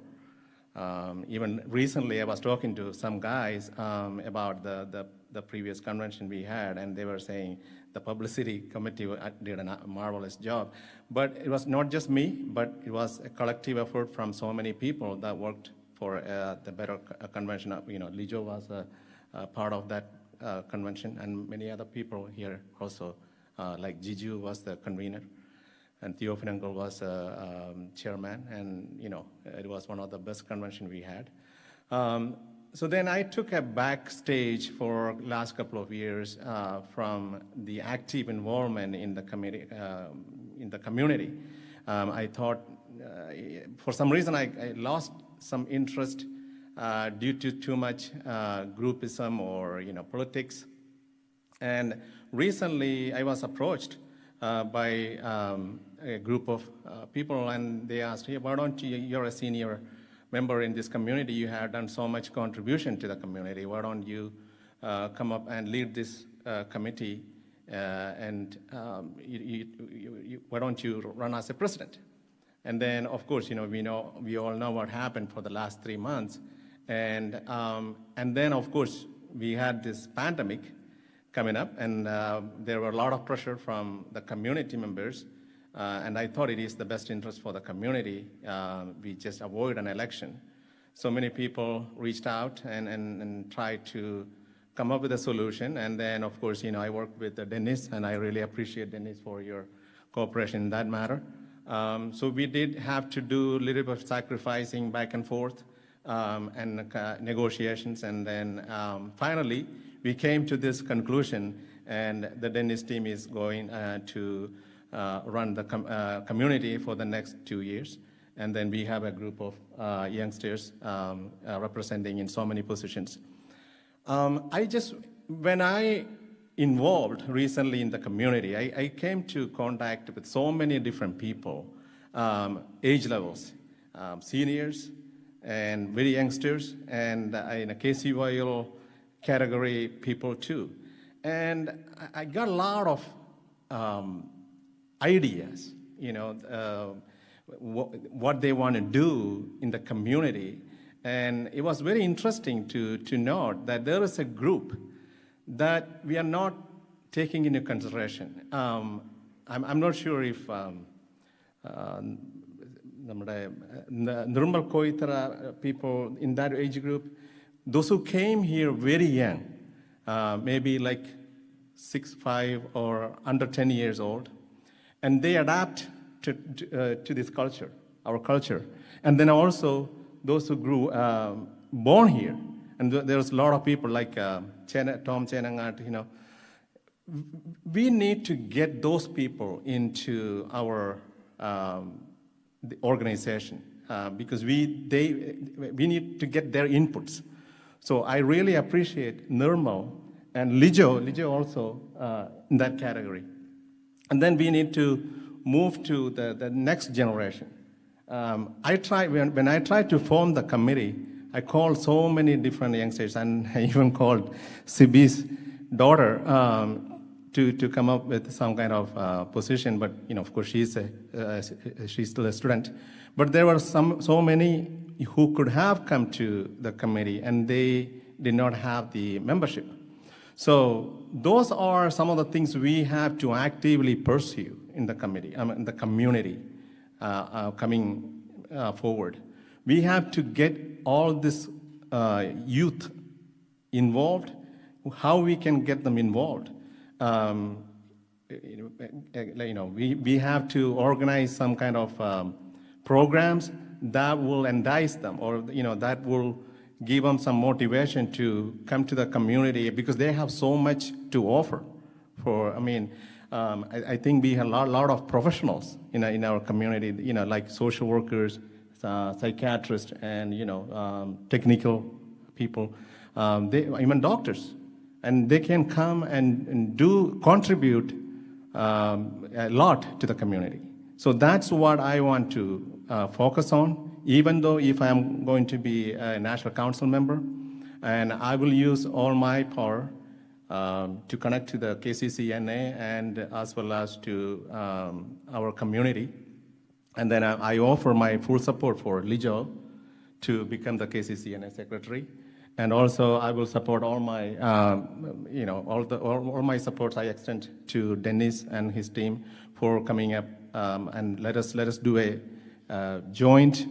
Even recently, I was talking to some guys about the previous convention we had, and they were saying the publicity committee did a marvelous job. But it was not just me, but it was a collective effort from so many people that worked for the better convention. Lijo was a part of that convention, and many other people here also, like Jiju was the convener, and Theophanangal was chairman, and it was one of the best convention we had. So then I took a backstage for last couple of years from the active involvement in the community. I thought, for some reason, I lost some interest due to too much groupism or politics. And recently, I was approached by a group of people, and they asked, "Hey, why don't you're a senior member in this community. You have done so much contribution to the community. Why don't you come up and lead this committee, and why don't you run as a president? And then, of course, we all know what happened for the last 3 months. And then, of course, we had this pandemic coming up, and there were a lot of pressure from the community members. And I thought it is the best interest for the community. We just avoid an election. So many people reached out and tried to come up with a solution. And then, of course, I worked with Dennis, and I really appreciate Dennis for your cooperation in that matter. So we did have to do a little bit of sacrificing back and forth and negotiations. And then finally, we came to this conclusion, and the Dennis team is going to run the community for the next 2 years. And then we have a group of youngsters representing in so many positions. When I involved recently in the community, I came to contact with so many different people, age levels, seniors and very youngsters, and in a KCYL category people too. And I got a lot of ideas, what they want to do in the community. And it was very interesting to note that there is a group that we are not taking into consideration. I'm not sure if Nirmal Koithra people in that age group, those who came here very young, maybe like 6, 5, or under 10 years old, and they adapt to this culture, our culture. And then also those who grew, born here. And there's a lot of people like Tom Chenangat, We need to get those people into our the organization because we need to get their inputs. So I really appreciate Nirmal and Lijo also in that category. And then we need to move to the next generation. When I tried to form the committee, I called so many different youngsters, and I even called Sibi's daughter to come up with some kind of position. But of course, she's still a student. But there were so many who could have come to the committee, and they did not have the membership. So those are some of the things we have to actively pursue in the committee, in the community coming forward. We have to get all this youth involved, how we can get them involved. We have to organize some kind of programs that will entice them, or that will give them some motivation to come to the community, because they have so much to offer. I think we have a lot of professionals in our community, like social workers, psychiatrists, and technical people, even doctors, and they can come and contribute a lot to the community. So that's what I want to focus on, even though if I'm going to be a National Council member, and I will use all my power to connect to the KCCNA and as well as to our community. And then I offer my full support for Lijo to become the KCCNA secretary. And also I will support all my, all my supports I extend to Dennis and his team for coming up, and let us do a joint,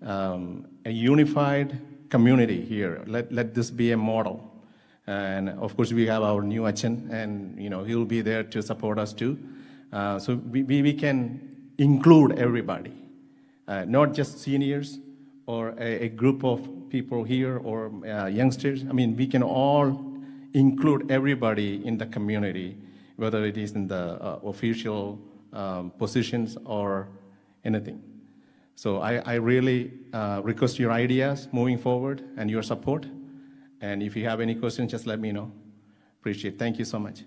a unified community here. Let this be a model. And of course, we have our new Achan, and he'll be there to support us too. So we can include everybody, not just seniors or a group of people here or youngsters. We can all include everybody in the community, whether it is in the official positions or anything. So I really request your ideas moving forward and your support. And if you have any questions, just let me know. Appreciate it. Thank you so much.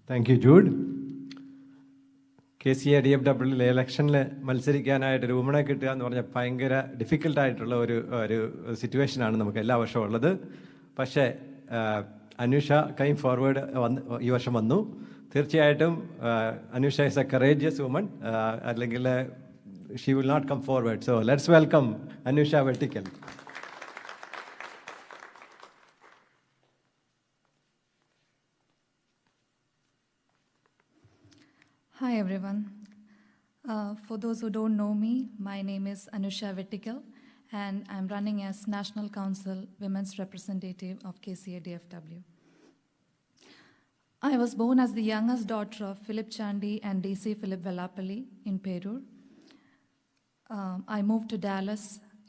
Thank you, Jude. KCADFW ഇലക്ഷനിൽ മത്സരിക്കാനായിട്ട് ഒരു വുമണെ കിട്ടുക എന്ന് പറഞ്ഞാൽ ഭയങ്കര ഡിഫിക്കൽട്ടായിട്ടുള്ള ഒരു സിറ്റുവേഷനാണ് നമുക്ക് എല്ലാ വർഷവും ഉള്ളത്. പക്ഷേ അനുഷ കൈം ഫോർവേഡ് ഈ വർഷം വന്നു. തീർച്ചയായിട്ടും Anusha is a courageous woman, അല്ലെങ്കിൽ she will not come forward. So let's welcome Anusha Vettickal. Hi everyone. For those who don't know me, my name is Anusha Vettickal and I'm running as National Council Women's Representative of KCADFW. I was born as the youngest daughter of Philip Chandi and DC Philip Vellapalli in Perur. I moved to Dallas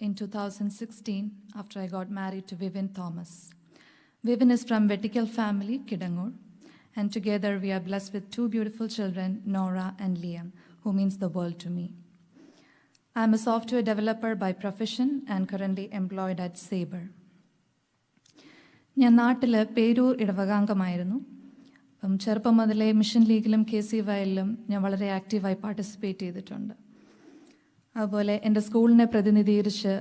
in 2016 after I got married to Vivin Thomas. Vivin is from Vettickal family, Kidangur. And together we are blessed with two beautiful children, Nora and Liam, who means the world to me. I am a software developer by profession and currently employed at Sabre. ഞാൻ നാട്ടിൽ പേരൂർ ഇടവകാംഗമായിരുന്നു. ചെറുപ്പം മുതലേ mission ലീഗിലും KCYയിലും ഞാൻ വളരെ ആക്റ്റീവായി participate ചെയ്തിട്ടുണ്ട്. അതുപോലെ എൻ്റെ സ്കൂളിനെ പ്രതിനിധീകരിച്ച്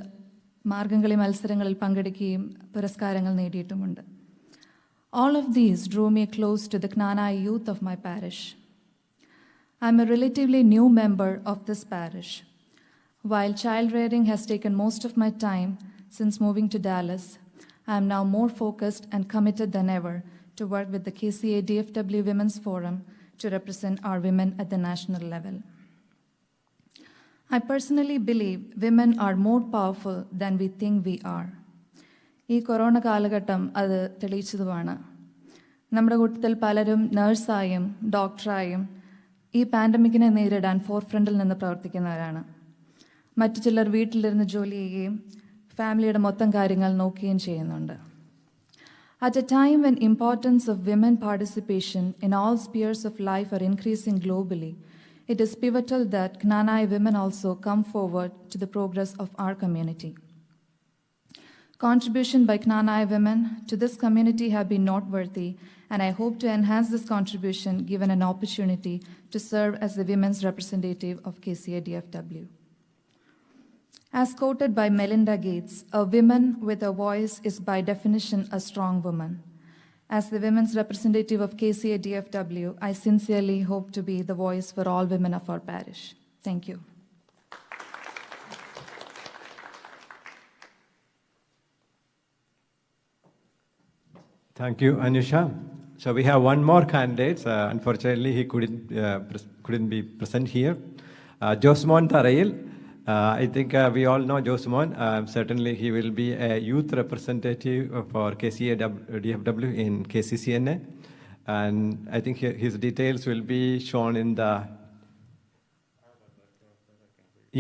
മാർഗംകളി മത്സരങ്ങളിൽ പങ്കെടുക്കുകയും പുരസ്കാരങ്ങൾ നേടിയിട്ടുമുണ്ട്. All of these drew me close to the Knanai youth of my parish. I'm a relatively new member of this parish. While child rearing has taken most of my time since moving to Dallas, I am now more focused and committed than ever to work with the KCADFW Women's Forum to represent our women at the national level. I personally believe women are more powerful than we think we are. ഈ corona കാലഘട്ടം അത് തെളിയിച്ചതുമാണ്. നമ്മുടെ കൂട്ടത്തിൽ പലരും നഴ്സായും ഡോക്ടറായും ഈ പാൻഡമിക്കിനെ നേരിടാൻ ഫോർഫ്രണ്ടിൽ നിന്ന് പ്രവർത്തിക്കുന്നവരാണ്. മറ്റു ചിലർ വീട്ടിലിരുന്ന് ജോലി ചെയ്യുകയും ഫാമിലിയുടെ മൊത്തം കാര്യങ്ങൾ നോക്കുകയും ചെയ്യുന്നുണ്ട്. At a time when importance of women participation in all spheres of life are increasing globally, it is pivotal that Knanai women also come forward to the progress of our community. Contribution by Knanai women to this community have been noteworthy, and I hope to enhance this contribution given an opportunity to serve as the women's representative of KCADFW. As quoted by Melinda Gates, a woman with a voice is by definition a strong woman. As the women's representative of KCADFW, I sincerely hope to be the voice for all women of our parish. Thank you. Thank you, Anusha. So we have one more candidate. Unfortunately, he couldn't be present here. Jaimon Tarael. I think we all know Jaimon. Certainly, he will be a youth representative for KCADFW in KCCNA. And I think his details will be shown in the...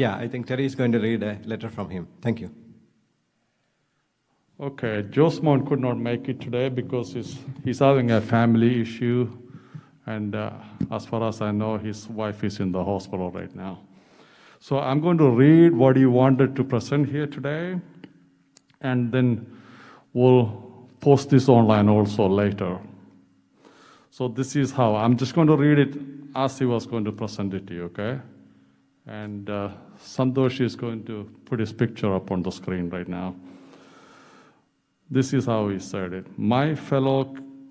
Yeah, I think Terry is going to read a letter from him. Thank you. Okay, Jaimon could not make it today because he's having a family issue, and as far as I know, his wife is in the hospital right now. So I'm going to read what he wanted to present here today, and then we'll post this online also later. So this is how, I'm just going to read it as he was going to present it to you, okay? And Santosh is going to put his picture up on the screen right now. This is how he said it. My fellow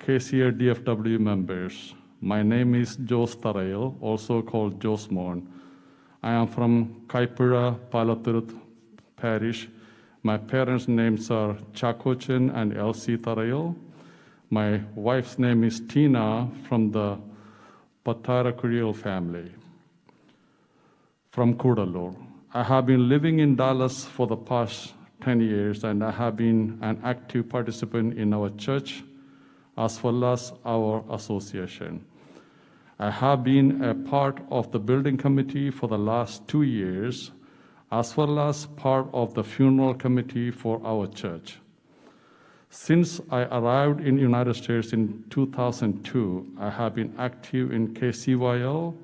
KCADFW members, my name is Tarael, also called Jaimon. I am from Kavithara, Palutara parish. My parents' names are Chakochan and Elsie Tarael. My wife's name is Tina from the Valacheryil family from Kudalur. I have been living in Dallas for the past 10 years, and I have been an active participant in our church as well as our association. I have been a part of the building committee for the last 2 years, as well as part of the funeral committee for our church. Since I arrived in the United States in 2002, I have been active in KCYL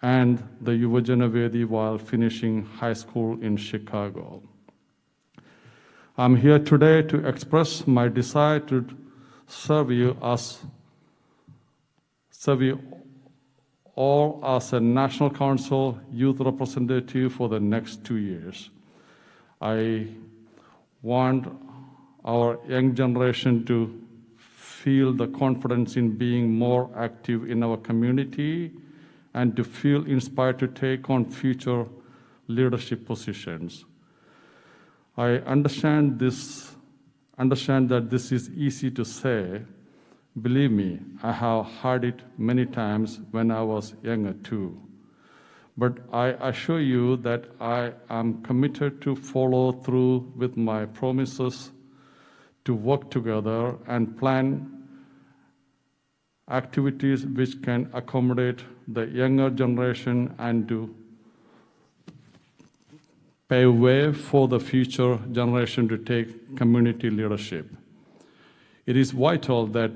and the Yuvajana Vedi while finishing high school in Chicago. I'm here today to express my desire to serve you or as a National Council youth representative for the next 2 years. I want our young generation to feel the confidence in being more active in our community and to feel inspired to take on future leadership positions. I understand that this is easy to say. Believe me, I have heard it many times when I was younger too. But I assure you that I am committed to follow through with my promises to work together and plan activities which can accommodate the younger generation and to pave way for the future generation to take community leadership. It is vital that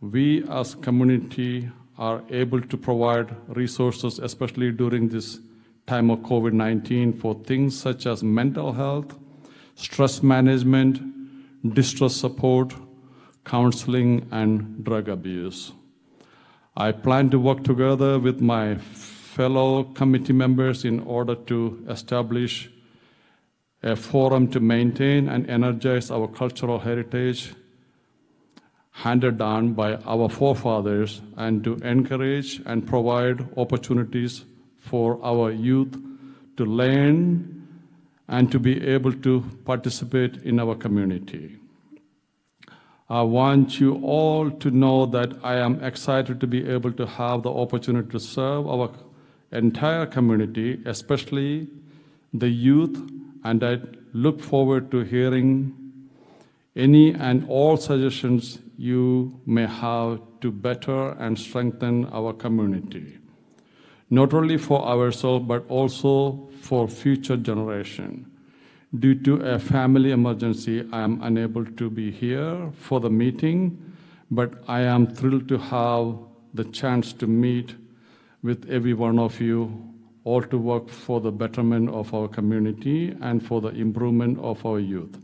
we as community are able to provide resources, especially during this time of COVID-19, for things such as mental health, stress management, distress support, counseling, and drug abuse. I plan to work together with my fellow committee members in order to establish a forum to maintain and energize our cultural heritage handed down by our forefathers and to encourage and provide opportunities for our youth to learn and to be able to participate in our community. I want you all to know that I am excited to be able to have the opportunity to serve our entire community, especially the youth, and I look forward to hearing any and all suggestions you may have to better and strengthen our community, not only for ourselves but also for future generation. Due to a family emergency, I am unable to be here for the meeting, but I am thrilled to have the chance to meet with every one of you, all to work for the betterment of our community and for the improvement of our youth.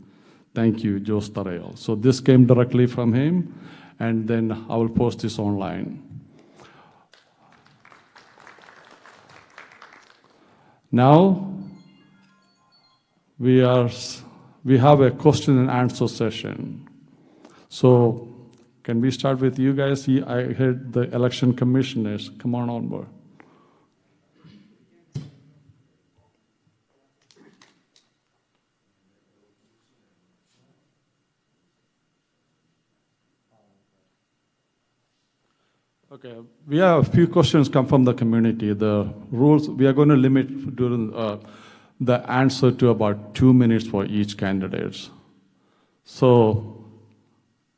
Thank you, Jose Tarael. So this came directly from him, and then I will post this online. Now, we have a question and answer session. So can we start with you guys? I heard the election commissioners. Come on board. Okay, we have a few questions come from the community. The rules, we are going to limit during the answer to about 2 minutes for each candidate. So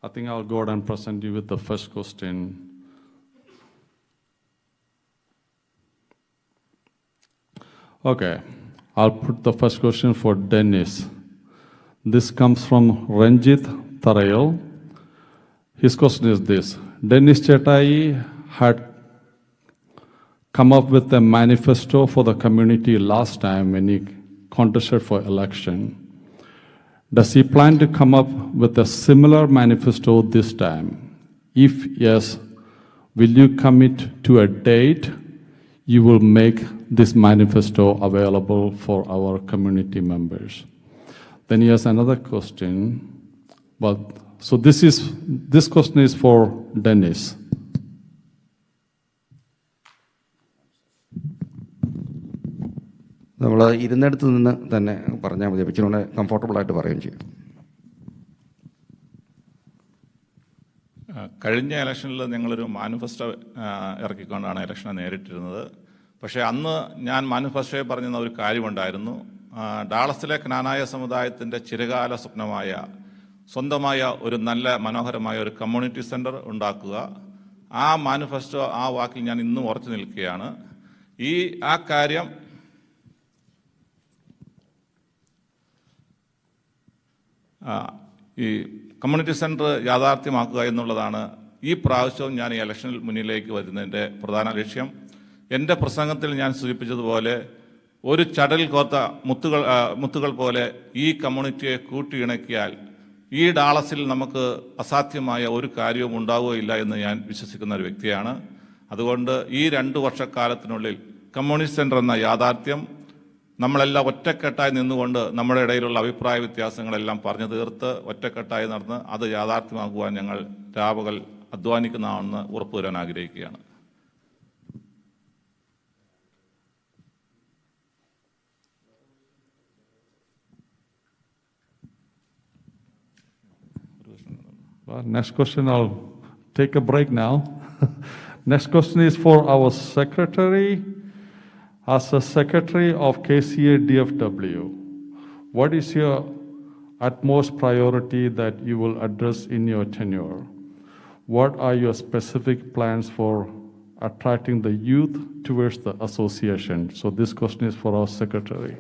I think I'll go ahead and present you with the first question. Okay, I'll put the first question for Dennis. This comes from Ranjit Tarael. His question is this: Dennis Chetai had come up with a manifesto for the community last time when he contested for election. Does he plan to come up with a similar manifesto this time? If yes, will you commit to a date you will make this manifesto available for our community members? Then he has another question. So this question is for Dennis. നമ്മൾ ഇരുന്നിടത്ത് നിന്ന് തന്നെ പറഞ്ഞാൽ മതി, ഇച്ചിരി കംഫർട്ടബിളായിട്ട് പറയുകയും ചെയ്യും. കഴിഞ്ഞ ഇലക്ഷനിൽ ഞങ്ങളൊരു മാനിഫെസ്റ്റോ ഇറക്കിക്കൊണ്ടാണ് ഇലക്ഷനെ നേരിട്ടിരുന്നത്. പക്ഷേ അന്ന് ഞാൻ മാനിഫെസ്റ്റോയിൽ പറഞ്ഞ ഒരു കാര്യമുണ്ടായിരുന്നു. ഡാളസിലെ ക്നാനായ സമുദായത്തിൻ്റെ ചിരകാല സ്വപ്നമായ സ്വന്തമായ ഒരു നല്ല മനോഹരമായ ഒരു കമ്മ്യൂണിറ്റി സെൻറ്റർ ഉണ്ടാക്കുക. ആ മാനിഫെസ്റ്റോ, ആ വാക്കിൽ ഞാൻ ഇന്നും ഉറച്ചു നിൽക്കുകയാണ്. ആ കാര്യം ഈ കമ്മ്യൂണിറ്റി സെൻറ്റർ യാഥാർത്ഥ്യമാക്കുക എന്നുള്ളതാണ് ഈ പ്രാവശ്യവും ഞാൻ ഈ ഇലക്ഷനിൽ മുന്നിലേക്ക് വരുന്നതിൻ്റെ പ്രധാന ലക്ഷ്യം. എൻ്റെ പ്രസംഗത്തിൽ ഞാൻ സൂചിപ്പിച്ചതുപോലെ ഒരു ചടൽ കോത്ത മുത്തുകൾ പോലെ ഈ കമ്മ്യൂണിറ്റിയെ കൂട്ടിയിണക്കിയാൽ ഈ ഡാളസിൽ നമുക്ക് അസാധ്യമായ ഒരു കാര്യവും ഉണ്ടാവുകയില്ല എന്ന് ഞാൻ വിശ്വസിക്കുന്ന ഒരു വ്യക്തിയാണ്. അതുകൊണ്ട് ഈ 2 വർഷക്കാലത്തിനുള്ളിൽ കമ്മ്യൂണിസ്റ്റ് സെൻറ്റർ എന്ന യാഥാർത്ഥ്യം നമ്മളെല്ലാം ഒറ്റക്കെട്ടായി നിന്നുകൊണ്ട് നമ്മുടെ ഇടയിലുള്ള അഭിപ്രായ വ്യത്യാസങ്ങളെല്ലാം പറഞ്ഞു തീർത്ത് ഒറ്റക്കെട്ടായി നടന്ന് അത് യാഥാർത്ഥ്യമാക്കുവാൻ ഞങ്ങൾ രാവുകൾ അധ്വാനിക്കുന്നതാണെന്ന് ഉറപ്പുവരാൻ ആഗ്രഹിക്കുകയാണ്. Next question, I'll take a break now. Next question is for our secretary. As a secretary of KCADFW, what is your utmost priority that you will address in your tenure? What are your specific plans for attracting the youth towards the association? So this question is for our secretary.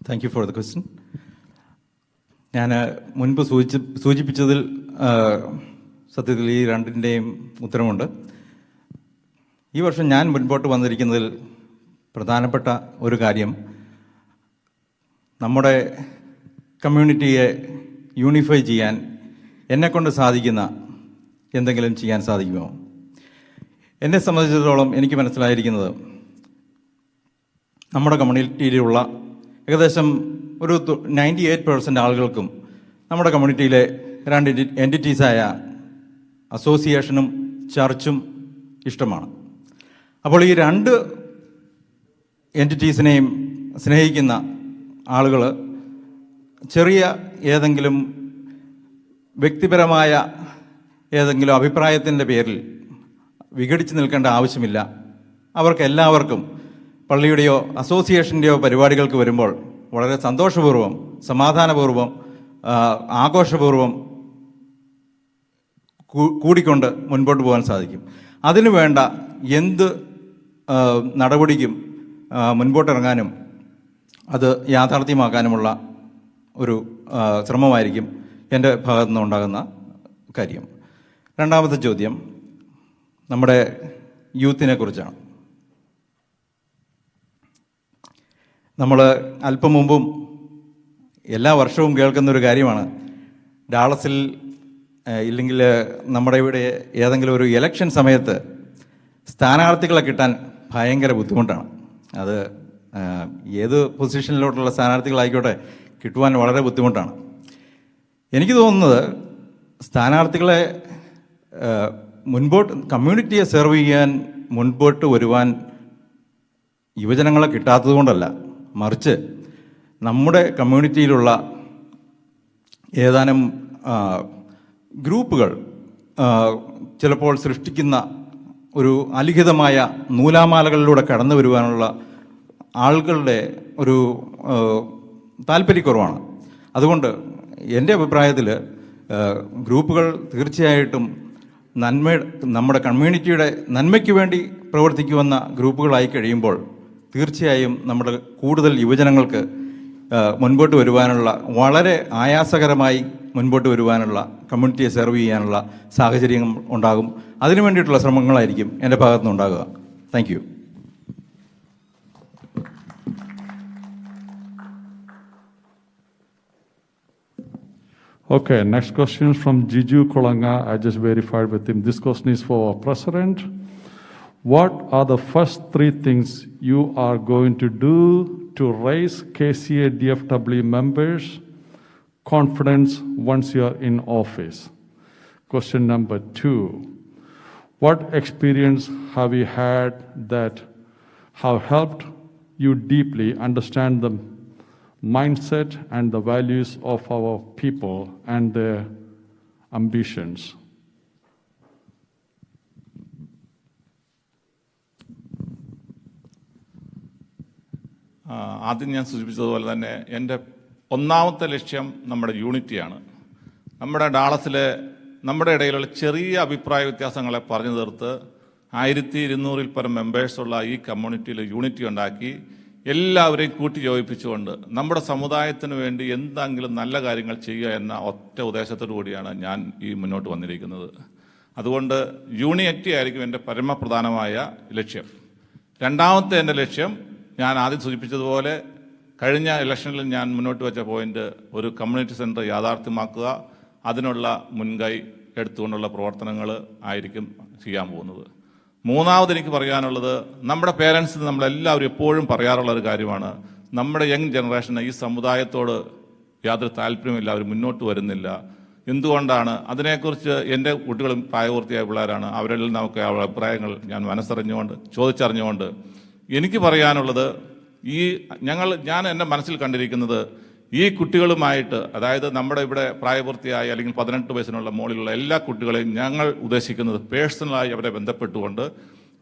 Thank you for the question. ഞാൻ മുൻപ് സൂചിപ്പിച്ചതിൽ സത്യത്തിൽ ഈ രണ്ടിൻ്റെയും ഉത്തരമുണ്ട്. ഈ വർഷം ഞാൻ മുൻപോട്ട് വന്നിരിക്കുന്നതിൽ പ്രധാനപ്പെട്ട ഒരു കാര്യം നമ്മുടെ കമ്മ്യൂണിറ്റിയെ യൂണിഫൈ ചെയ്യാൻ എന്നെക്കൊണ്ട് സാധിക്കുന്ന എന്തെങ്കിലും ചെയ്യാൻ സാധിക്കുമോ? എന്നെ സംബന്ധിച്ചിടത്തോളം എനിക്ക് മനസ്സിലായിരിക്കുന്നത് നമ്മുടെ കമ്മ്യൂണിറ്റിയിലുള്ള ഏകദേശം ഒരു 98% ആളുകൾക്കും നമ്മുടെ കമ്മ്യൂണിറ്റിയിലെ 2 എൻറ്റിറ്റീസായ അസോസിയേഷനും ചർച്ചും ഇഷ്ടമാണ്. അപ്പോൾ ഈ 2 എൻറ്റിറ്റീസിനെയും സ്നേഹിക്കുന്ന ആളുകൾ ചെറിയ ഏതെങ്കിലും വ്യക്തിപരമായ ഏതെങ്കിലും അഭിപ്രായത്തിൻ്റെ പേരിൽ വിഘടിച്ച് നിൽക്കേണ്ട ആവശ്യമില്ല. അവർക്കെല്ലാവർക്കും പള്ളിയുടെയോ അസോസിയേഷൻ്റെയോ പരിപാടികൾക്ക് വരുമ്പോൾ വളരെ സന്തോഷപൂർവ്വം, സമാധാനപൂർവ്വം, ആഘോഷപൂർവ്വം കൂടിക്കൊണ്ട് മുൻപോട്ട് പോകാൻ സാധിക്കും. അതിനു വേണ്ട എന്ത് നടപടിക്കും മുൻപോട്ടിറങ്ങാനും അത് യാഥാർത്ഥ്യമാക്കാനുമുള്ള ഒരു ശ്രമമായിരിക്കും എൻ്റെ ഭാഗത്തു നിന്നുണ്ടാകുന്ന കാര്യം. രണ്ടാമത്തെ ചോദ്യം നമ്മുടെ യൂത്തിനെ കുറിച്ചാണ്. നമ്മൾ അല്പം മുമ്പും എല്ലാ വർഷവും കേൾക്കുന്നൊരു കാര്യമാണ്, ഡാളസിൽ ഇല്ലെങ്കിൽ നമ്മുടെ ഇവിടെ ഏതെങ്കിലും ഒരു ഇലക്ഷൻ സമയത്ത് സ്ഥാനാർത്ഥികളെ കിട്ടാൻ ഭയങ്കര ബുദ്ധിമുട്ടാണ്. അത് ഏത് പൊസിഷനിലോട്ടുള്ള സ്ഥാനാർത്ഥികളായിക്കോട്ടെ കിട്ടുവാൻ വളരെ ബുദ്ധിമുട്ടാണ്. എനിക്ക് തോന്നുന്നത് സ്ഥാനാർത്ഥികളെ മുൻപോട്ട് കമ്മ്യൂണിറ്റിയെ സെർവ് ചെയ്യാൻ മുൻപോട്ട് വരുവാൻ യുവജനങ്ങളെ കിട്ടാത്തത് കൊണ്ടല്ല, മറിച്ച് നമ്മുടെ കമ്മ്യൂണിറ്റിയിലുള്ള ഏതാനും ഗ്രൂപ്പുകൾ ചിലപ്പോൾ സൃഷ്ടിക്കുന്ന ഒരു അലിഖിതമായ നൂലാമാലകളിലൂടെ കടന്നു വരുവാനുള്ള ആളുകളുടെ ഒരു താല്പര്യക്കുറവാണ്. അതുകൊണ്ട് എൻ്റെ അഭിപ്രായത്തിൽ ഗ്രൂപ്പുകൾ തീർച്ചയായിട്ടും നമ്മുടെ കമ്മ്യൂണിറ്റിയുടെ നന്മയ്ക്ക് വേണ്ടി പ്രവർത്തിക്കുമെന്ന ഗ്രൂപ്പുകളായി കഴിയുമ്പോൾ തീർച്ചയായും നമ്മുടെ കൂടുതൽ യുവജനങ്ങൾക്ക് മുൻപോട്ട് വരുവാനുള്ള, വളരെ ആയാസകരമായി മുൻപോട്ട് വരുവാനുള്ള, കമ്മ്യൂണിറ്റിയെ സെർവ് ചെയ്യാനുള്ള സാഹചര്യം ഉണ്ടാകും. അതിനു വേണ്ടിയിട്ടുള്ള ശ്രമങ്ങളായിരിക്കും എൻ്റെ ഭാഗത്തു നിന്നുണ്ടാകുക. Thank you. Okay, next question from Jiju Kolanga. I just verified with him. This question is for our president. What are the first 3 things you are going to do to raise KCADFW members' confidence once you are in office? Question number 2. What experience have you had that have helped you deeply understand the mindset and the values of our people and their ambitions? ആദ്യം ഞാൻ സൂചിപ്പിച്ചതുപോലെ തന്നെ എൻ്റെ ഒന്നാമത്തെ ലക്ഷ്യം നമ്മുടെ യൂണിറ്റിയാണ്. നമ്മുടെ ഡാളസിലെ നമ്മുടെ ഇടയിലുള്ള ചെറിയ അഭിപ്രായ വ്യത്യാസങ്ങളെ പറഞ്ഞു തീർത്ത് 1200-ൽ പരം മെമ്പേഴ്സുള്ള ഈ കമ്മ്യൂണിറ്റിയിൽ യൂണിറ്റി ഉണ്ടാക്കി എല്ലാവരെയും കൂട്ടി യോജിപ്പിച്ചുകൊണ്ട് നമ്മുടെ സമുദായത്തിന് വേണ്ടി എന്തെങ്കിലും നല്ല കാര്യങ്ങൾ ചെയ്യുക എന്ന ഒറ്റ ഉദ്ദേശത്തോടു കൂടിയാണ് ഞാൻ ഈ മുന്നോട്ട് വന്നിരിക്കുന്നത്. അതുകൊണ്ട് യൂണിറ്റി ആയിരിക്കും എൻ്റെ പരമപ്രധാനമായ ലക്ഷ്യം. രണ്ടാമത്തെ എൻ്റെ ലക്ഷ്യം ഞാൻ ആദ്യം സൂചിപ്പിച്ചതുപോലെ കഴിഞ്ഞ ഇലക്ഷനിൽ ഞാൻ മുന്നോട്ട് വെച്ച പോയിന്റ് ഒരു കമ്മ്യൂണിറ്റി സെൻറ്റർ യാഥാർത്ഥ്യമാക്കുക, അതിനുള്ള മുൻകൈ എടുത്തുകൊണ്ടുള്ള പ്രവർത്തനങ്ങൾ ആയിരിക്കും ചെയ്യാൻ പോകുന്നത്. മൂന്നാമത് എനിക്ക് പറയാനുള്ളത്, നമ്മുടെ പേരൻസ് നമ്മളെല്ലാവരും എപ്പോഴും പറയാറുള്ള ഒരു കാര്യമാണ്, നമ്മുടെ യങ് ജനറേഷന് ഈ സമുദായത്തോട് യാതൊരു താല്പര്യമില്ല, അവർ മുന്നോട്ട് വരുന്നില്ല. എന്തുകൊണ്ടാണ്? അതിനെക്കുറിച്ച് എൻ്റെ കുട്ടികളും പ്രായപൂർത്തിയായ പിള്ളേരാണ്, അവരെല്ലാം നമുക്ക് അഭിപ്രായങ്ങൾ ഞാൻ മനസ്സറിഞ്ഞുകൊണ്ട് ചോദിച്ചറിഞ്ഞുകൊണ്ട് എനിക്ക് പറയാനുള്ളത്, ഞാൻ എൻ്റെ മനസ്സിൽ കണ്ടിരിക്കുന്നത്, ഈ കുട്ടികളുമായിട്ട്, അതായത് നമ്മുടെ ഇവിടെ പ്രായപൂർത്തിയായ അല്ലെങ്കിൽ 18 വയസ്സിനുള്ള മുകളിലുള്ള എല്ലാ കുട്ടികളെയും ഞങ്ങൾ ഉദ്ദേശിക്കുന്നത് പേഴ്സണലായി അവരെ ബന്ധപ്പെട്ടുകൊണ്ട്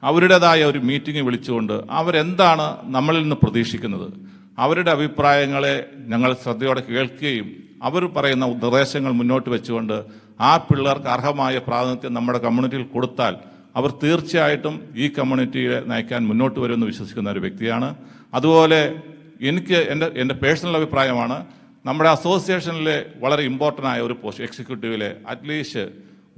അവരുടേതായ ഒരു മീറ്റിംഗ് വിളിച്ചുകൊണ്ട് അവരെന്താണ് നമ്മളിൽ നിന്ന് പ്രതീക്ഷിക്കുന്നത്, അവരുടെ അഭിപ്രായങ്ങളെ ഞങ്ങൾ ശ്രദ്ധയോടെ കേൾക്കുകയും അവർ പറയുന്ന നിർദ്ദേശങ്ങൾ മുന്നോട്ട് വെച്ചുകൊണ്ട് ആ പിള്ളേർക്ക് അർഹമായ പ്രാതിനിധ്യം നമ്മുടെ കമ്മ്യൂണിറ്റിയിൽ കൊടുത്താൽ അവർ തീർച്ചയായിട്ടും ഈ കമ്മ്യൂണിറ്റിയെ നയിക്കാൻ മുന്നോട്ട് വരുമെന്ന് വിശ്വസിക്കുന്ന ഒരു വ്യക്തിയാണ്. അതുപോലെ എനിക്ക് എൻ്റെ പേഴ്സണൽ അഭിപ്രായമാണ്, നമ്മുടെ അസോസിയേഷനിലെ വളരെ ഇമ്പോർട്ടൻ്റ് ആയ ഒരു പോസ്റ്റ് എക്സിക്യൂട്ടീവിലെ അറ്റ്ലീസ്റ്റ്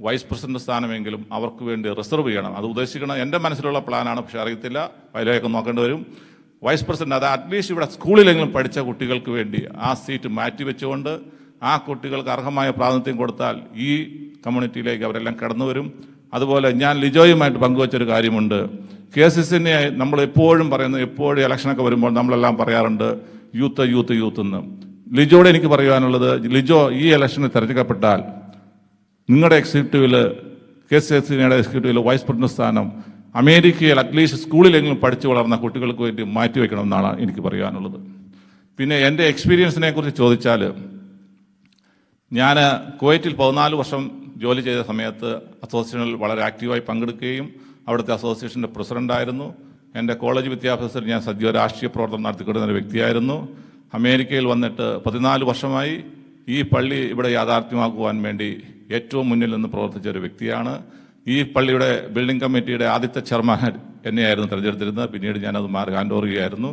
വൈസ് പ്രസിഡന്റ് സ്ഥാനമെങ്കിലും അവർക്ക് വേണ്ടി റിസർവ് ചെയ്യണം. അത് ഉദ്ദേശിക്കണം, എൻ്റെ മനസ്സിലുള്ള പ്ലാനാണ്, പക്ഷെ അറിയത്തില്ല, അതിലേക്ക് നോക്കേണ്ടി വരും. വൈസ് പ്രസിഡന്റ്, അത് അറ്റ്ലീസ്റ്റ് ഇവിടെ സ്കൂളിലെങ്കിലും പഠിച്ച കുട്ടികൾക്ക് വേണ്ടി ആ സീറ്റ് മാറ്റിവെച്ചുകൊണ്ട് ആ കുട്ടികൾക്ക് അർഹമായ പ്രാതിനിധ്യം കൊടുത്താൽ ഈ കമ്മ്യൂണിറ്റിയിലേക്ക് അവരെല്ലാം കടന്നു വരും. അതുപോലെ ഞാൻ ലിജോയുമായിട്ട് പങ്കുവച്ചൊരു കാര്യമുണ്ട്. KCCനെ നമ്മൾ എപ്പോഴും പറയുന്നത്, എപ്പോഴും ഇലക്ഷനൊക്കെ വരുമ്പോൾ നമ്മളെല്ലാം പറയാറുണ്ട് യൂത്ത് യൂത്ത് യൂത്ത് എന്ന്. ലിജോയോട് എനിക്ക് പറയാനുള്ളത്, ലിജോ ഈ ഇലക്ഷനിൽ തിരഞ്ഞെടുക്കപ്പെട്ടാൽ നിങ്ങളുടെ എക്സിക്യൂട്ടീവിൽ, KCCയുടെ എക്സിക്യൂട്ടീവിൽ വൈസ് പ്രസിഡന്റ് സ്ഥാനം അമേരിക്കയിൽ അറ്റ്ലീസ്റ്റ് സ്കൂളിലെങ്കിലും പഠിച്ചു വളർന്ന കുട്ടികൾക്ക് വേണ്ടി മാറ്റിവെക്കണമെന്നാണ് എനിക്ക് പറയാനുള്ളത്. പിന്നെ എൻ്റെ എക്സ്പീരിയൻസിനെ കുറിച്ച് ചോദിച്ചാൽ, ഞാൻ കുവൈറ്റിൽ 14 വർഷം ജോലി ചെയ്ത സമയത്ത് അസോസിയേഷനിൽ വളരെ ആക്റ്റീവായി പങ്കെടുക്കുകയും അവിടുത്തെ അസോസിയേഷൻ്റെ പ്രസിഡൻ്റായിരുന്നു. എൻ്റെ കോളേജ് വിദ്യാഭ്യാസത്തിൽ ഞാൻ സജീവ രാഷ്ട്രീയ പ്രവർത്തനം നടത്തിക്കൊണ്ടിരുന്ന ഒരു വ്യക്തിയായിരുന്നു. അമേരിക്കയിൽ വന്നിട്ട് 14 വർഷമായി ഈ പള്ളി ഇവിടെ യാഥാർത്ഥ്യമാക്കുവാൻ വേണ്ടി ഏറ്റവും മുന്നിൽ നിന്ന് പ്രവർത്തിച്ച ഒരു വ്യക്തിയാണ്. ഈ പള്ളിയുടെ ബിൽഡിംഗ് കമ്മിറ്റിയുടെ ആദ്യത്തെ ചെയർമാൻ എന്നെയായിരുന്നു തിരഞ്ഞെടുത്തിരുന്നത്. പിന്നീട് ഞാനത് ഹാൻഡ് ഓവർ ചെയ്യുകയായിരുന്നു.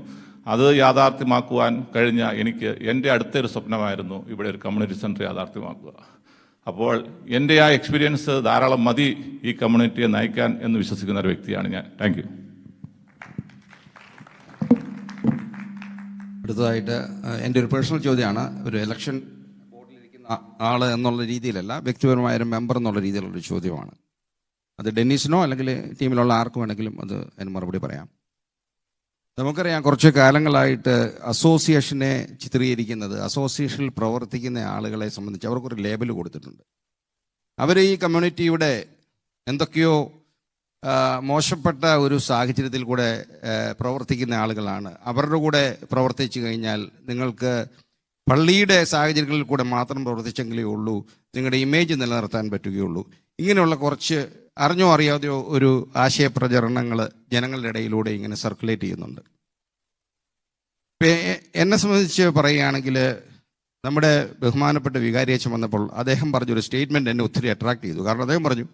അത് യാഥാർത്ഥ്യമാക്കുവാൻ കഴിഞ്ഞ എനിക്ക് എൻ്റെ അടുത്തൊരു സ്വപ്നമായിരുന്നു ഇവിടെ ഒരു കമ്മ്യൂണിറ്റി സെൻറ്റർ യാഥാർത്ഥ്യമാക്കുക. അപ്പോൾ എൻ്റെ ആ എക്സ്പീരിയൻസ് ധാരാളം മതി ഈ കമ്മ്യൂണിറ്റിയെ നയിക്കാൻ എന്ന് വിശ്വസിക്കുന്ന ഒരു വ്യക്തിയാണ് ഞാൻ. Thank you. അടുത്തതായിട്ട് എൻ്റെ ഒരു പേഴ്സണൽ ചോദ്യമാണ്. ഒരു ഇലക്ഷൻ ബോർഡിലിരിക്കുന്ന ആൾ എന്നുള്ള രീതിയിലല്ല, വ്യക്തിപരമായൊരു മെമ്പർ എന്നുള്ള രീതിയിലുള്ളൊരു ചോദ്യമാണ്. അത് ഡെന്നീസിനോ അല്ലെങ്കിൽ ടീമിലുള്ള ആർക്കും വേണമെങ്കിലും അത് അതിന് മറുപടി പറയാം. നമുക്കറിയാം, കുറച്ച് കാലങ്ങളായിട്ട് അസോസിയേഷനെ ചിത്രീകരിക്കുന്നത്, അസോസിയേഷനിൽ പ്രവർത്തിക്കുന്ന ആളുകളെ സംബന്ധിച്ച് അവർക്കൊരു ലേബൽ കൊടുത്തിട്ടുണ്ട്. അവർ ഈ കമ്മ്യൂണിറ്റിയുടെ എന്തൊക്കെയോ മോശപ്പെട്ട ഒരു സാഹചര്യത്തിൽ കൂടെ പ്രവർത്തിക്കുന്ന ആളുകളാണ്. അവരുടെ കൂടെ പ്രവർത്തിച്ചു കഴിഞ്ഞാൽ നിങ്ങൾക്ക് പള്ളിയുടെ സാഹചര്യങ്ങളിൽ കൂടെ മാത്രം പ്രവർത്തിച്ചെങ്കിലേ ഉള്ളൂ നിങ്ങളുടെ ഇമേജ് നിലനിർത്താൻ പറ്റുകയുള്ളൂ. ഇങ്ങനെയുള്ള കുറച്ച് അറിഞ്ഞോ അറിയാതെയോ ഒരു ആശയപ്രചരണങ്ങൾ ജനങ്ങളുടെ ഇടയിലൂടെ ഇങ്ങനെ സർക്കുലേറ്റ് ചെയ്യുന്നുണ്ട്. എന്നെ സംബന്ധിച്ച് പറയുകയാണെങ്കിൽ, നമ്മുടെ ബഹുമാനപ്പെട്ട വികാരിയച്ഛൻ വന്നപ്പോൾ അദ്ദേഹം പറഞ്ഞൊരു സ്റ്റേറ്റ്മെൻറ്റ് എന്നെ ഒത്തിരി അട്രാക്ട് ചെയ്തു. കാരണം അദ്ദേഹം പറഞ്ഞു,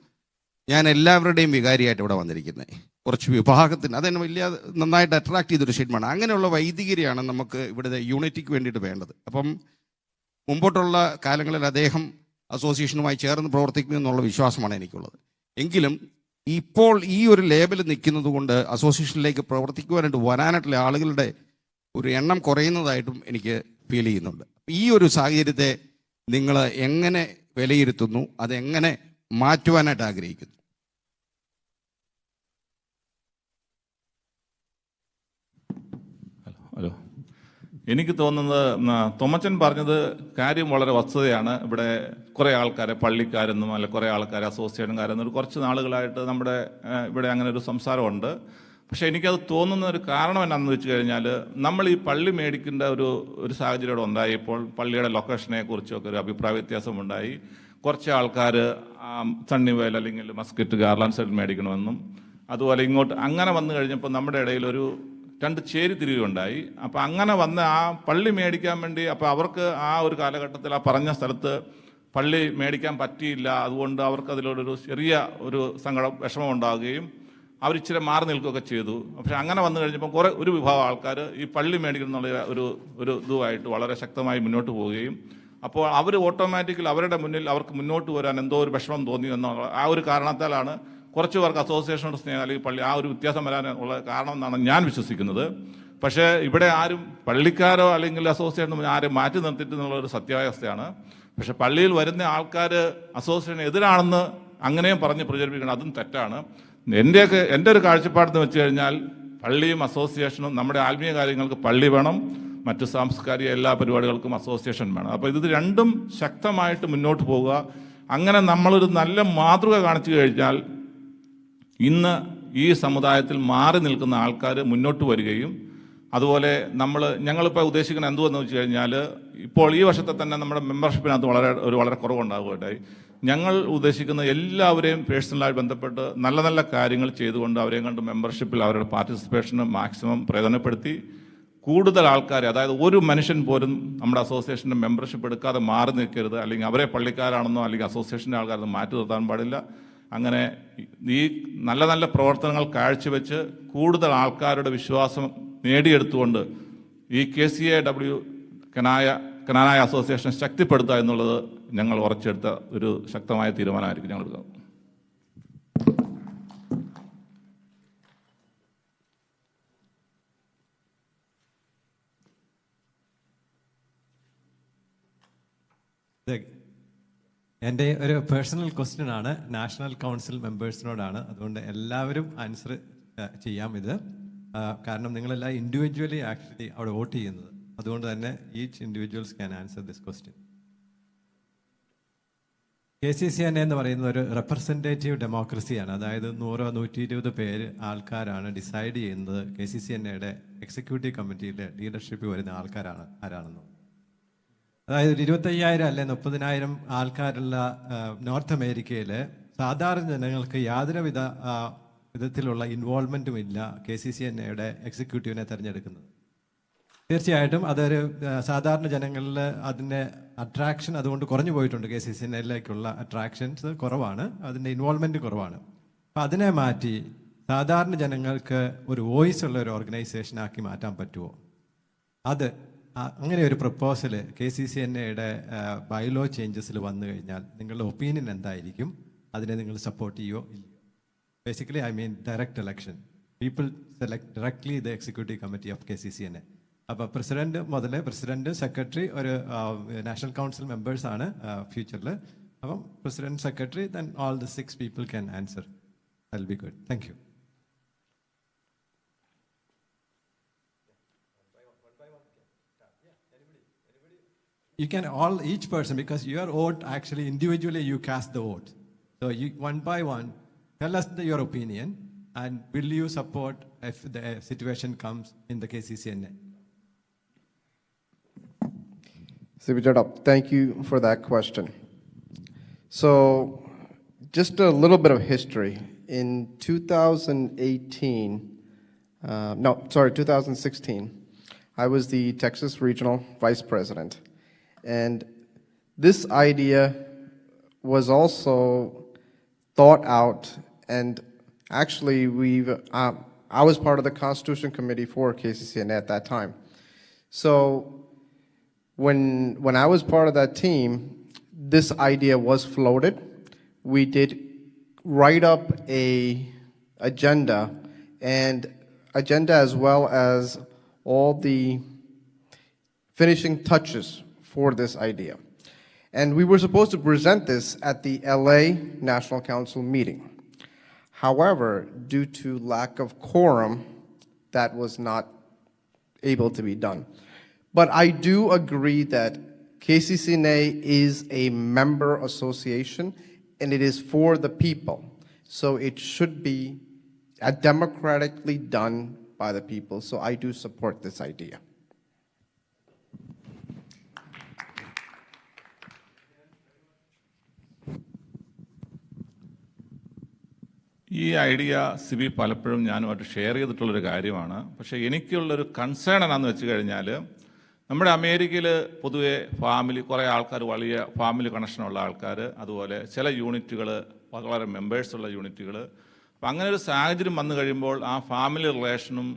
ഞാൻ എല്ലാവരുടെയും വികാരിയായിട്ട് ഇവിടെ വന്നിരിക്കുന്നത്, കുറച്ച് വിഭാഗത്തിന്, അതെന്നെ വലിയ നന്നായിട്ട് അട്രാക്ട് ചെയ്തൊരു സ്റ്റേറ്റ്മെൻറ്റ്. അങ്ങനെയുള്ള വൈദികരെയാണ് നമുക്ക് ഇവിടുത്തെ യൂണിറ്റിക്ക് വേണ്ടിയിട്ട് വേണ്ടത്. അപ്പം മുമ്പോട്ടുള്ള കാലങ്ങളിൽ അദ്ദേഹം അസോസിയേഷനുമായി ചേർന്ന് പ്രവർത്തിക്കും എന്നുള്ള വിശ്വാസമാണ് എനിക്കുള്ളത്. എങ്കിലും ഇപ്പോൾ ഈ ഒരു ലേബൽ നിൽക്കുന്നത് കൊണ്ട് അസോസിയേഷനിലേക്ക് പ്രവർത്തിക്കുവാനായിട്ട് വരാനായിട്ടുള്ള ആളുകളുടെ ഒരു എണ്ണം കുറയുന്നതായിട്ടും എനിക്ക് ഫീൽ ചെയ്യുന്നുണ്ട്. ഈ ഒരു സാഹചര്യത്തെ നിങ്ങൾ എങ്ങനെ വിലയിരുത്തുന്നു? അതെങ്ങനെ മാറ്റുവാനായിട്ട് ആഗ്രഹിക്കുന്നു? ഹലോ, എനിക്ക് തോന്നുന്നത് തൊമ്മച്ചൻ പറഞ്ഞത് കാര്യം വളരെ വസ്തുതയാണ്. ഇവിടെ കുറേ ആൾക്കാരെ പള്ളിക്കാരെന്നും അല്ല കുറേ ആൾക്കാരെ അസോസിയേഷൻകാരെന്നും കുറച്ച് നാളുകളായിട്ട് നമ്മുടെ ഇവിടെ അങ്ങനെ ഒരു സംസാരമുണ്ട്. പക്ഷേ എനിക്കത് തോന്നുന്ന ഒരു കാരണം എന്നാന്ന് വെച്ച് കഴിഞ്ഞാൽ, നമ്മൾ ഈ പള്ളി മേടിക്കേണ്ട ഒരു സാഹചര്യം ഇവിടെ ഉണ്ടായപ്പോൾ പള്ളിയുടെ ലൊക്കേഷനെ കുറിച്ചൊക്കെ ഒരു അഭിപ്രായ വ്യത്യാസം ഉണ്ടായി. കുറച്ച് ആൾക്കാർ സണ്ണിവേൽ അല്ലെങ്കിൽ മസ്കറ്റ് ഗാർലാൻഡ് സൈഡ് മേടിക്കണമെന്നും, അതുപോലെ ഇങ്ങോട്ട് അങ്ങനെ വന്നു കഴിഞ്ഞപ്പോൾ നമ്മുടെ ഇടയിൽ ഒരു 2 ചേരിതിരിവുണ്ടായി. അപ്പോൾ അങ്ങനെ വന്ന് ആ പള്ളി മേടിക്കാൻ വേണ്ടി, അപ്പോൾ അവർക്ക് ആ ഒരു കാലഘട്ടത്തിൽ ആ പറഞ്ഞ സ്ഥലത്ത് പള്ളി മേടിക്കാൻ പറ്റിയില്ല. അതുകൊണ്ട് അവർക്ക് അതിലൊരു ചെറിയ ഒരു സങ്കടം, വിഷമം ഉണ്ടാവുകയും അവരിച്ചിരി മാറി നിൽക്കുകയൊക്കെ ചെയ്തു. പക്ഷെ അങ്ങനെ വന്നു കഴിഞ്ഞപ്പോൾ ഒരു വിഭാഗം ആൾക്കാർ ഈ പള്ളി മേടിക്കണം എന്നുള്ള ഒരു ഇതുമായിട്ട് വളരെ ശക്തമായി മുന്നോട്ട് പോവുകയും, അപ്പോൾ അവർ ഓട്ടോമാറ്റിക്കലി അവരുടെ മുന്നിൽ അവർക്ക് മുന്നോട്ട് വരാൻ എന്തോ ഒരു വിഷമം തോന്നി എന്നുള്ള ആ ഒരു കാരണത്താലാണ് കുറച്ച് പേർക്ക് അസോസിയേഷനോട് സ്നേഹം അല്ലെങ്കിൽ പള്ളി ആ ഒരു വ്യത്യാസം വരാനുള്ള കാരണം എന്നാണ് ഞാൻ വിശ്വസിക്കുന്നത്. പക്ഷേ ഇവിടെ ആരും പള്ളിക്കാരോ അല്ലെങ്കിൽ അസോസിയേഷനോ ആരും മാറ്റി നിർത്തിയിട്ടെന്നുള്ളൊരു സത്യാവസ്ഥയാണ്. പക്ഷെ പള്ളിയിൽ വരുന്ന ആൾക്കാർ അസോസിയേഷന് എതിരാണെന്ന് അങ്ങനെയും പറഞ്ഞ് പ്രചരിപ്പിക്കണം, അതും തെറ്റാണ്. എൻ്റെ ഒരു കാഴ്ചപ്പാടെന്ന് വെച്ച് കഴിഞ്ഞാൽ പള്ളിയും അസോസിയേഷനും നമ്മുടെ ആത്മീയ കാര്യങ്ങൾക്ക് പള്ളി വേണം, മറ്റു സാംസ്കാരിക എല്ലാ പരിപാടികൾക്കും അസോസിയേഷൻ വേണം. അപ്പോൾ ഇത് രണ്ടും ശക്തമായിട്ട് മുന്നോട്ട് പോവുക. അങ്ങനെ നമ്മളൊരു നല്ല മാതൃക കാണിച്ചു കഴിഞ്ഞാൽ ഇന്ന് ഈ സമുദായത്തിൽ മാറി നിൽക്കുന്ന ആൾക്കാർ മുന്നോട്ട് വരികയും അതുപോലെ ഞങ്ങളിപ്പോൾ ഉദ്ദേശിക്കുന്നത് എന്തുവെന്ന് വെച്ച് കഴിഞ്ഞാൽ ഇപ്പോൾ ഈ വർഷത്തെ തന്നെ നമ്മുടെ മെമ്പർഷിപ്പിനകത്ത് വളരെ കുറവുണ്ടാവുകയുണ്ടായി. ഞങ്ങൾ ഉദ്ദേശിക്കുന്ന എല്ലാവരെയും പേഴ്സണലായി ബന്ധപ്പെട്ട് നല്ല നല്ല കാര്യങ്ങൾ ചെയ്തുകൊണ്ട് അവരെയും കണ്ട് മെമ്പർഷിപ്പിൽ അവരുടെ പാർട്ടിസിപ്പേഷന് മാക്സിമം പ്രയോജനപ്പെടുത്തി കൂടുതൽ ആൾക്കാരെ, അതായത് ഒരു മനുഷ്യൻ പോലും നമ്മുടെ അസോസിയേഷൻ്റെ മെമ്പർഷിപ്പ് എടുക്കാതെ മാറി നിൽക്കരുത്, അല്ലെങ്കിൽ അവരെ പള്ളിക്കാരാണെന്നോ അല്ലെങ്കിൽ അസോസിയേഷൻ്റെ ആൾക്കാരെന്നോ മാറ്റി നിർത്താൻ പാടില്ല. അങ്ങനെ ഈ നല്ല നല്ല പ്രവർത്തനങ്ങൾ കാഴ്ചവെച്ച് കൂടുതൽ ആൾക്കാരുടെ വിശ്വാസം നേടിയെടുത്തുകൊണ്ട് ഈ KCADFW കനാനായ അസോസിയേഷൻ ശക്തിപ്പെടുത്തുക എന്നുള്ളത് ഞങ്ങൾ ഉറച്ചെടുത്ത ഒരു ശക്തമായ തീരുമാനമായിരിക്കും ഞങ്ങൾ എടുക്കുക. എൻ്റെ ഒരു പേഴ്സണൽ ക്വസ്റ്റ്യൻ ആണ്, നാഷണൽ കൗൺസിൽ മെമ്പേഴ്സിനോടാണ്. അതുകൊണ്ട് എല്ലാവരും ആൻസർ ചെയ്യാം ഇത്. കാരണം നിങ്ങളെല്ലാം ഇൻഡിവിജ്വലി ആക്ച്വലി അവിടെ വോട്ട് ചെയ്യുന്നത്. അതുകൊണ്ട് തന്നെ each individuals can answer this question. KCCNA എന്ന് പറയുന്നത് ഒരു റെപ്രസെൻറ്റേറ്റീവ് ഡെമോക്രസിയാണ്. അതായത് 100-120 പേര് ആൾക്കാരാണ് ഡിസൈഡ് ചെയ്യുന്നത് KCCNAയുടെ എക്സിക്യൂട്ടീവ് കമ്മിറ്റിയിലെ ലീഡർഷിപ്പ് വരുന്ന ആരാണെന്നും. അതായത് 25,000 അല്ലെ 30,000 ആൾക്കാരുള്ള നോർത്ത് അമേരിക്കയിൽ സാധാരണ ജനങ്ങൾക്ക് യാതൊരു വിധത്തിലുള്ള ഇൻവോൾവ്മെൻറ്റും ഇല്ല KCCNAയുടെ എക്സിക്യൂട്ടീവിനെ തിരഞ്ഞെടുക്കുന്നത്. തീർച്ചയായിട്ടും അതൊരു സാധാരണ ജനങ്ങളിൽ അതിൻ്റെ അട്രാക്ഷൻ അതുകൊണ്ട് കുറഞ്ഞു പോയിട്ടുണ്ട്. KCCNAയിലേക്കുള്ള അട്രാക്ഷൻസ് കുറവാണ്, അതിൻ്റെ ഇൻവോൾവ്മെൻറ്റ് കുറവാണ്. അപ്പം അതിനെ മാറ്റി സാധാരണ ജനങ്ങൾക്ക് ഒരു വോയിസ് ഉള്ള ഒരു ഓർഗനൈസേഷനാക്കി മാറ്റാൻ പറ്റുമോ? അങ്ങനെ ഒരു പ്രപ്പോസൽ KCCNAയുടെ ബൈലോ ചേഞ്ചസിൽ വന്നു കഴിഞ്ഞാൽ നിങ്ങളുടെ ഒപ്പീനിയൻ എന്തായിരിക്കും? അതിനെ നിങ്ങൾ സപ്പോർട്ട് ചെയ്യുമോ ഇല്ലയോ? Basically I mean direct election. People select directly the executive committee of KCCNA. അപ്പോൾ പ്രസിഡന്റ് സെക്രട്ടറി ഒരു നാഷണൽ കൗൺസിൽ മെമ്പേഴ്സാണ് ഫ്യൂച്ചറിൽ. അപ്പം president secretary then all the 6 people can answer. That will be good. Thank you. You can each person, because your vote actually individually you cast the vote. So you one by one tell us your opinion and will you support if the situation comes in the KCCNA? Thank you for that question. So just a little bit of history. In 2016, I was the Texas Regional Vice President. And this idea was also thought out, and actually I was part of the Constitution Committee for KCCNA at that time. So when I was part of that team, this idea was floated. We did write up a agenda as well as all the finishing touches for this idea. And we were supposed to present this at the LA National Council meeting. However, due to lack of quorum, that was not able to be done. But I do agree that KCCNA is a member association and it is for the people. So it should be democratically done by the people. So I do support this idea. ഈ idea Sibi പലപ്പോഴും ഞാനുമായിട്ട് share ചെയ്തിട്ടുള്ളൊരു കാര്യമാണ്. പക്ഷേ എനിക്കുള്ളൊരു concern എന്നാന്ന് വെച്ച് കഴിഞ്ഞാൽ നമ്മുടെ അമേരിക്കയിൽ പൊതുവെ കുറേ ആൾക്കാർ വലിയ ഫാമിലി കണക്ഷനുള്ള ആൾക്കാർ, അതുപോലെ ചില യൂണിറ്റുകൾ വളരെ മെമ്പേഴ്സുള്ള യൂണിറ്റുകൾ. അപ്പം അങ്ങനെ ഒരു സാഹചര്യം വന്നു കഴിയുമ്പോൾ ആ ഫാമിലി റിലേഷനും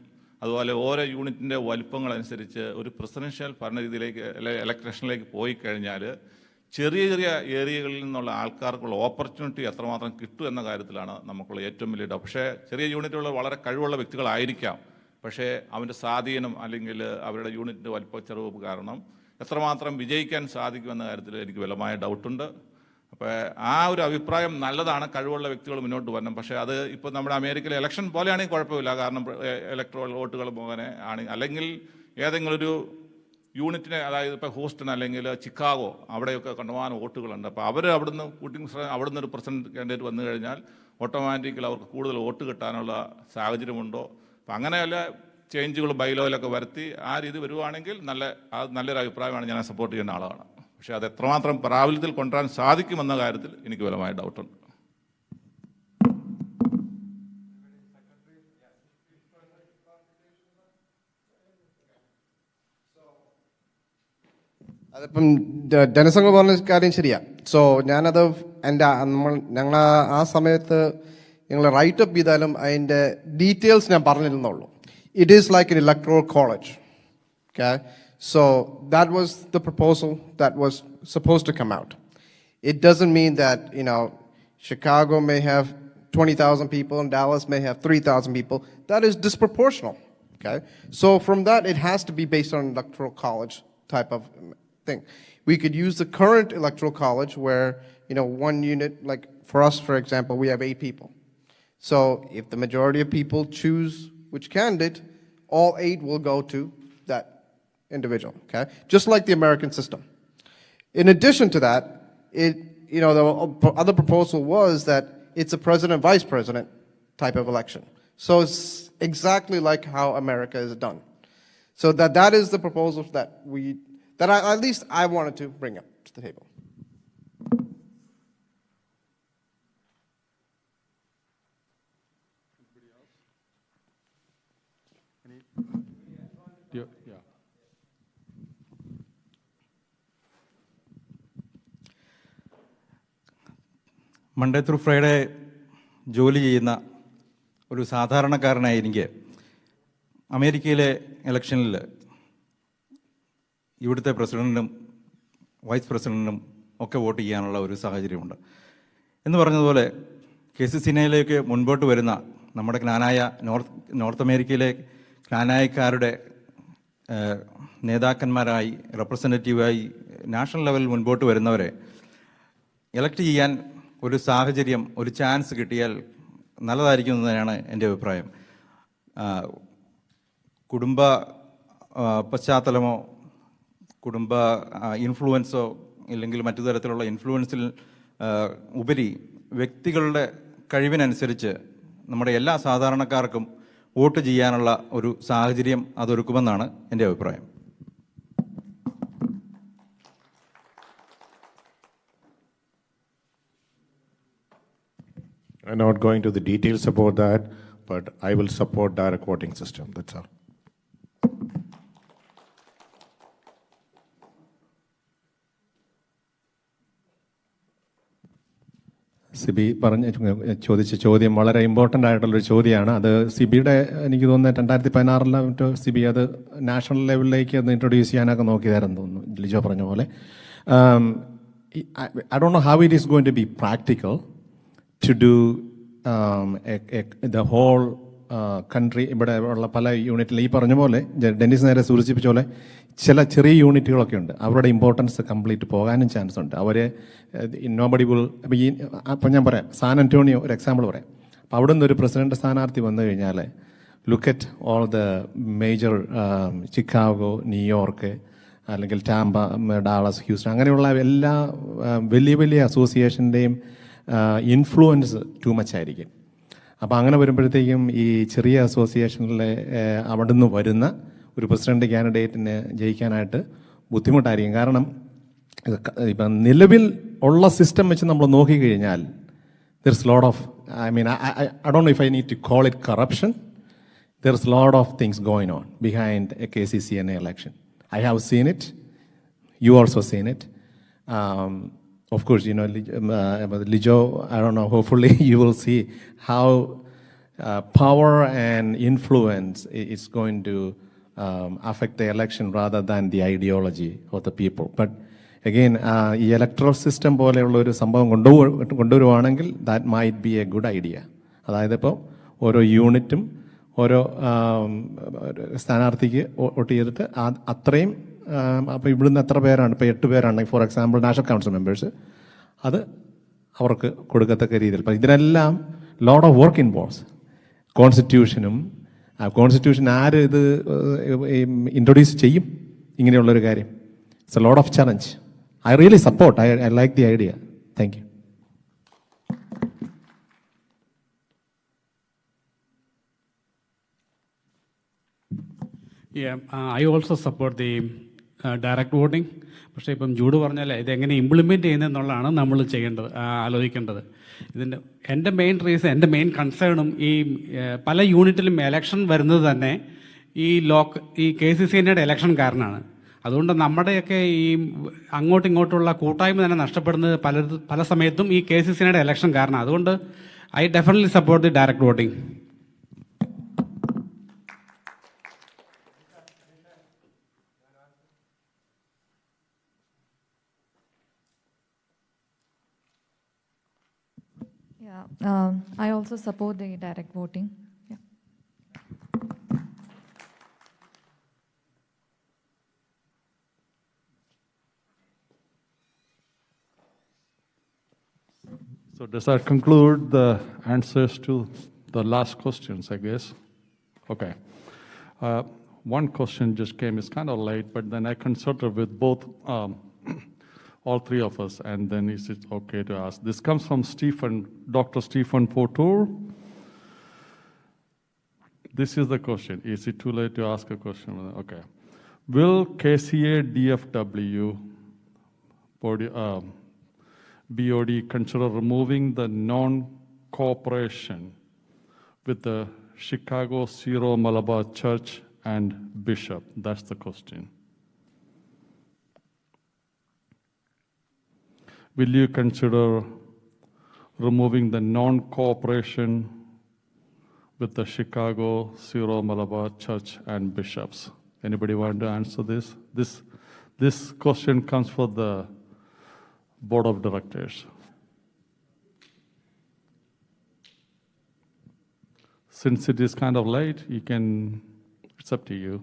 അതുപോലെ ഓരോ യൂണിറ്റിൻ്റെ വലിപ്പങ്ങളനുസരിച്ച് ഒരു പ്രസിഡൻഷ്യൽ ഭരണരീതിയിലേക്ക് ഇലക്ഷനിലേക്ക് പോയി കഴിഞ്ഞാൽ ചെറിയ ചെറിയ ഏരിയകളിൽ നിന്നുള്ള ആൾക്കാർക്കുള്ള ഓപ്പർച്യൂണിറ്റി എത്രമാത്രം കിട്ടും എന്ന കാര്യത്തിലാണ് നമുക്കുള്ള ഏറ്റവും വലിയ ഡൗട്ട്. പക്ഷേ ചെറിയ യൂണിറ്റുകൾ വളരെ കഴിവുള്ള വ്യക്തികളായിരിക്കാം, പക്ഷേ അവൻ്റെ സ്വാധീനം അല്ലെങ്കിൽ അവരുടെ യൂണിറ്റിൻ്റെ വലിപ്പച്ചെറുവ് കാരണം എത്രമാത്രം വിജയിക്കാൻ സാധിക്കുമെന്ന കാര്യത്തിൽ എനിക്ക് ബലമായ ഡൗട്ടുണ്ട്. അപ്പോൾ ആ ഒരു അഭിപ്രായം നല്ലതാണ്, കഴിവുള്ള വ്യക്തികൾ മുന്നോട്ട് വരണം. പക്ഷേ അത് ഇപ്പോൾ നമ്മുടെ അമേരിക്കയിലെ ഇലക്ഷൻ പോലെയാണെങ്കിൽ കുഴപ്പമില്ല, കാരണം ഇലക്ട്രോൾ വോട്ടുകൾ മുഖേന ആണ്. അല്ലെങ്കിൽ ഏതെങ്കിലും ഒരു യൂണിറ്റിനെ, അതായത് ഇപ്പോൾ ഹൂസ്റ്റൺ അല്ലെങ്കിൽ ചിക്കാഗോ, അവിടെയൊക്കെ കണ്ടമാനം വോട്ടുകളുണ്ട്. അപ്പോൾ അവർ അവിടുന്ന് അവിടുന്ന് ഒരു പ്രസിഡന്റ് കാൻഡിഡേറ്റ് വന്നു കഴിഞ്ഞാൽ ഓട്ടോമാറ്റിക്കലി അവർക്ക് കൂടുതൽ വോട്ട് കിട്ടാനുള്ള സാഹചര്യമുണ്ടോ? അപ്പം അങ്ങനെയല്ല ചേഞ്ചുകൾ ബൈലോയിലൊക്കെ വരുത്തി ആ രീതി വരുവാണെങ്കിൽ നല്ലൊരു അഭിപ്രായമാണ്, ഞാൻ സപ്പോർട്ട് ചെയ്യുന്ന ആളാണ്. പക്ഷേ അത് എത്രമാത്രം പ്രാബല്യത്തിൽ കൊണ്ടുവരാൻ സാധിക്കുമെന്ന കാര്യത്തിൽ എനിക്ക് ബലമായ ഡൗട്ടുണ്ട്. അതിപ്പം ജനസംഘം പറഞ്ഞ കാര്യം ശരിയാ. സോ ഞാനത് ഞങ്ങൾ ആ സമയത്ത് ഞങ്ങൾ റൈറ്റപ്പ് ചെയ്താലും അതിൻ്റെ ഡീറ്റെയിൽസ് ഞാൻ പറഞ്ഞിരുന്നുള്ളൂ. It is like an electoral college, okay? So that was the proposal that was supposed to come out. It doesn't mean that, Chicago may have 20,000 people and Dallas may have 3,000 people. That is disproportional, okay? So from that, it has to be based on electoral college type of thing. We could use the current electoral college where, one unit, like for us, for example, we have 8 people. So if the majority of people choose which candidate, all 8 will go to that individual, okay? Just like the American system. In addition to that, the other proposal was that it's a president-vice president type of election. So it's exactly like how America is done. So that is the proposal that at least I wanted to bring up to the table. Yeah. Monday through Friday ജോലി ചെയ്യുന്ന ഒരു സാധാരണക്കാരനായി എനിക്ക് അമേരിക്കയിലെ ഇലക്ഷനിൽ ഇവിടുത്തെ പ്രസിഡന്റിനും vice പ്രസിഡന്റിനും ഒക്കെ vote ചെയ്യാനുള്ള ഒരു സാഹചര്യമുണ്ട്. എന്ന് പറഞ്ഞതുപോലെ KCCയിലേക്ക് മുൻപോട്ട് വരുന്ന നമ്മുടെ ജ്ഞാനായ നോർത്ത് അമേരിക്കയിലെ ജ്ഞാനായക്കാരുടെ നേതാക്കന്മാരായി റെപ്രസെൻറ്റേറ്റീവായി നാഷണൽ ലെവലിൽ മുൻപോട്ട് വരുന്നവരെ എലക്ട് ചെയ്യാൻ ഒരു സാഹചര്യം, ഒരു ചാൻസ് കിട്ടിയാൽ നല്ലതായിരിക്കും എന്നതാണ് എൻ്റെ അഭിപ്രായം. കുടുംബ പശ്ചാത്തലമോ കുടുംബ ഇൻഫ്ലുവൻസോ ഇല്ലെങ്കിൽ മറ്റു തരത്തിലുള്ള ഇൻഫ്ലുവൻസിൽ ഉപരി വ്യക്തികളുടെ കഴിവിനനുസരിച്ച് നമ്മുടെ എല്ലാ സാധാരണക്കാർക്കും വോട്ട് ചെയ്യാനുള്ള ഒരു സാഹചര്യം അതൊരുക്കുമെന്നാണ് എൻ്റെ അഭിപ്രായം. I'm not going to the details about that, but I will support direct voting system. That's all. Sibi ചോദിച്ച ചോദ്യം വളരെ ഇമ്പോർട്ടൻ്റ് ആയിട്ടുള്ളൊരു ചോദ്യമാണ്. അത് സിബിയുടെ എനിക്ക് തോന്നുന്നത് 2016 മറ്റോ സിബി അത് നാഷണൽ ലെവലിലേക്ക് അത് ഇൻട്രൊഡ്യൂസ് ചെയ്യാനൊക്കെ നോക്കിയതായിരുന്നു തോന്നുന്നു, ലിജോ പറഞ്ഞ പോലെ. I don't know how it is going to be practical to do the whole country. ഇവിടെ ഉള്ള പല യൂണിറ്റിൽ ഈ പറഞ്ഞ പോലെ ഡെന്നിസ് നേരെ സൂചിപ്പിച്ച പോലെ ചില ചെറിയ യൂണിറ്റുകളൊക്കെ ഉണ്ട്, അവരുടെ ഇമ്പോർട്ടൻസ് കംപ്ലീറ്റ് പോകാനും ചാൻസ് ഉണ്ട്. അവർ നോബഡി വിൽ അപ്പം ഞാൻ പറയാം, സാൻ അന്റോണിയോ ഒരു എക്സാമ്പിൾ പറയാം. അപ്പോൾ അവിടെ നിന്ന് ഒരു പ്രസിഡന്റ് സ്ഥാനാർത്ഥി വന്നു കഴിഞ്ഞാൽ look at all the major Chicago, New York, അല്ലെങ്കിൽ ടാമ്പ, ഡാളസ്, ഹ്യൂസ്റ്റൺ, അങ്ങനെയുള്ള എല്ലാ വലിയ വലിയ അസോസിയേഷൻ്റെയും ഇൻഫ്ലുവൻസ് ടു മച്ച് ആയിരിക്കും. അപ്പോൾ അങ്ങനെ വരുമ്പോഴത്തേക്കും ഈ ചെറിയ അസോസിയേഷനിലെ അവിടെ നിന്ന് വരുന്ന ഒരു പ്രസിഡന്റ് കാൻഡിഡേറ്റിന് ജയിക്കാനായിട്ട് ബുദ്ധിമുട്ടായിരിക്കും. കാരണം ഇപ്പം നിലവിൽ ഉള്ള സിസ്റ്റം വെച്ച് നമ്മൾ നോക്കിക്കഴിഞ്ഞാൽ there's a lot of, I don't know if I need to call it corruption. There's a lot of things going on behind a KCCNA election. I have seen it. You also seen it. Of course, Lijo, I don't know, hopefully you will see how power and influence is going to affect the election rather than the ideology of the people. But again, ഈ electoral system പോലെയുള്ള ഒരു സംഭവം കൊണ്ടുവരുവാണെങ്കിൽ that might be a good idea. അതായത് ഇപ്പോൾ ഓരോ യൂണിറ്റും ഓരോ സ്ഥാനാർത്ഥിക്ക് വോട്ട് ചെയ്തിട്ട് അത്രയും അപ്പോൾ ഇവിടുന്ന് എത്ര പേരാണ്, ഇപ്പോൾ 8 പേരാണെങ്കിൽ for example national council members, അത് അവർക്ക് കൊടുക്കത്തക്ക രീതിയിൽ. അപ്പം ഇതിനെല്ലാം ലോട്ട് ഓഫ് വർക്ക് ഇൻവോൾവ്സ്. കോൺസ്റ്റിറ്റ്യൂഷനും കോൺസ്റ്റിറ്റ്യൂഷൻ ആര് ഇത് ഇൻട്രൊഡ്യൂസ് ചെയ്യും ഇങ്ങനെയുള്ളൊരു കാര്യം. It's a lot of challenge. I really support. I like the idea. Thank you. Yeah, I also support the direct voting. പക്ഷേ ഇപ്പം ജൂഡ് പറഞ്ഞാലേ ഇതെങ്ങനെ ഇംപ്ലിമെൻറ്റ് ചെയ്യുന്നതെന്നുള്ളതാണ് നമ്മൾ ചെയ്യേണ്ടത്, ആലോചിക്കേണ്ടത്. ഇതിൻ്റെ എൻ്റെ മെയിൻ കൺസേണും ഈ പല യൂണിറ്റിലും എലക്ഷൻ വരുന്നത് തന്നെ ഈ KCCNയുടെ ഇലക്ഷൻ കാരണമാണ്. അതുകൊണ്ട് നമ്മുടെയൊക്കെ ഈ അങ്ങോട്ടും ഇങ്ങോട്ടുള്ള കൂട്ടായ്മ തന്നെ നഷ്ടപ്പെടുന്നത് പല സമയത്തും ഈ KCCNയുടെ ഇലക്ഷൻ കാരണം. അതുകൊണ്ട് I definitely support the direct voting. I also support the direct voting. Yeah. So does that conclude the answers to the last questions, I guess? Okay. One question just came. It's kind of late, but then I consulted with both all three of us, and then is it okay to ask? This comes from Dr. Stephen Portour. This is the question. Is it too late to ask a question? Okay. Will KCADFW BOD consider removing the non-cooperation with the Chicago Syro Malabar Church and Bishop? That's the question. Will you consider removing the non-cooperation with the Chicago Syro Malabar Church and Bishops? Anybody want to answer this? This question comes for the Board of Directors. Since it is kind of late, it's up to you.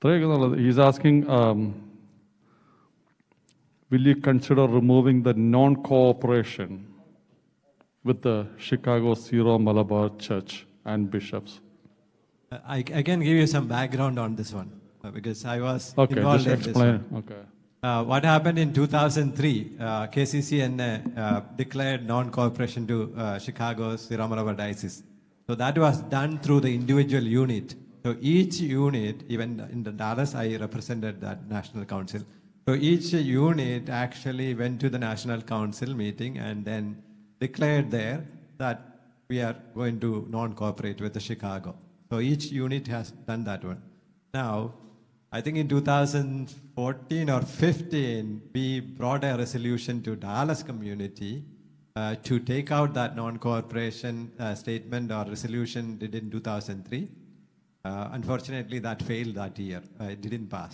He's asking, will you consider removing the non-cooperation with the Chicago Syro Malabar Church and Bishops? I can give you some background on this one because I was involved in this one. Okay. What happened in 2003, KCCN declared non-cooperation to Chicago Syro Malabar Diocese. So that was done through the individual unit. So each unit, even in the Dallas, I represented that National Council. So each unit actually went to the National Council meeting and then declared there that we are going to non-cooperate with the Chicago. So each unit has done that one. Now, I think in 2014 or 15, we brought a resolution to Dallas community to take out that non-cooperation statement or resolution did in 2003. Unfortunately, that failed that year. It didn't pass.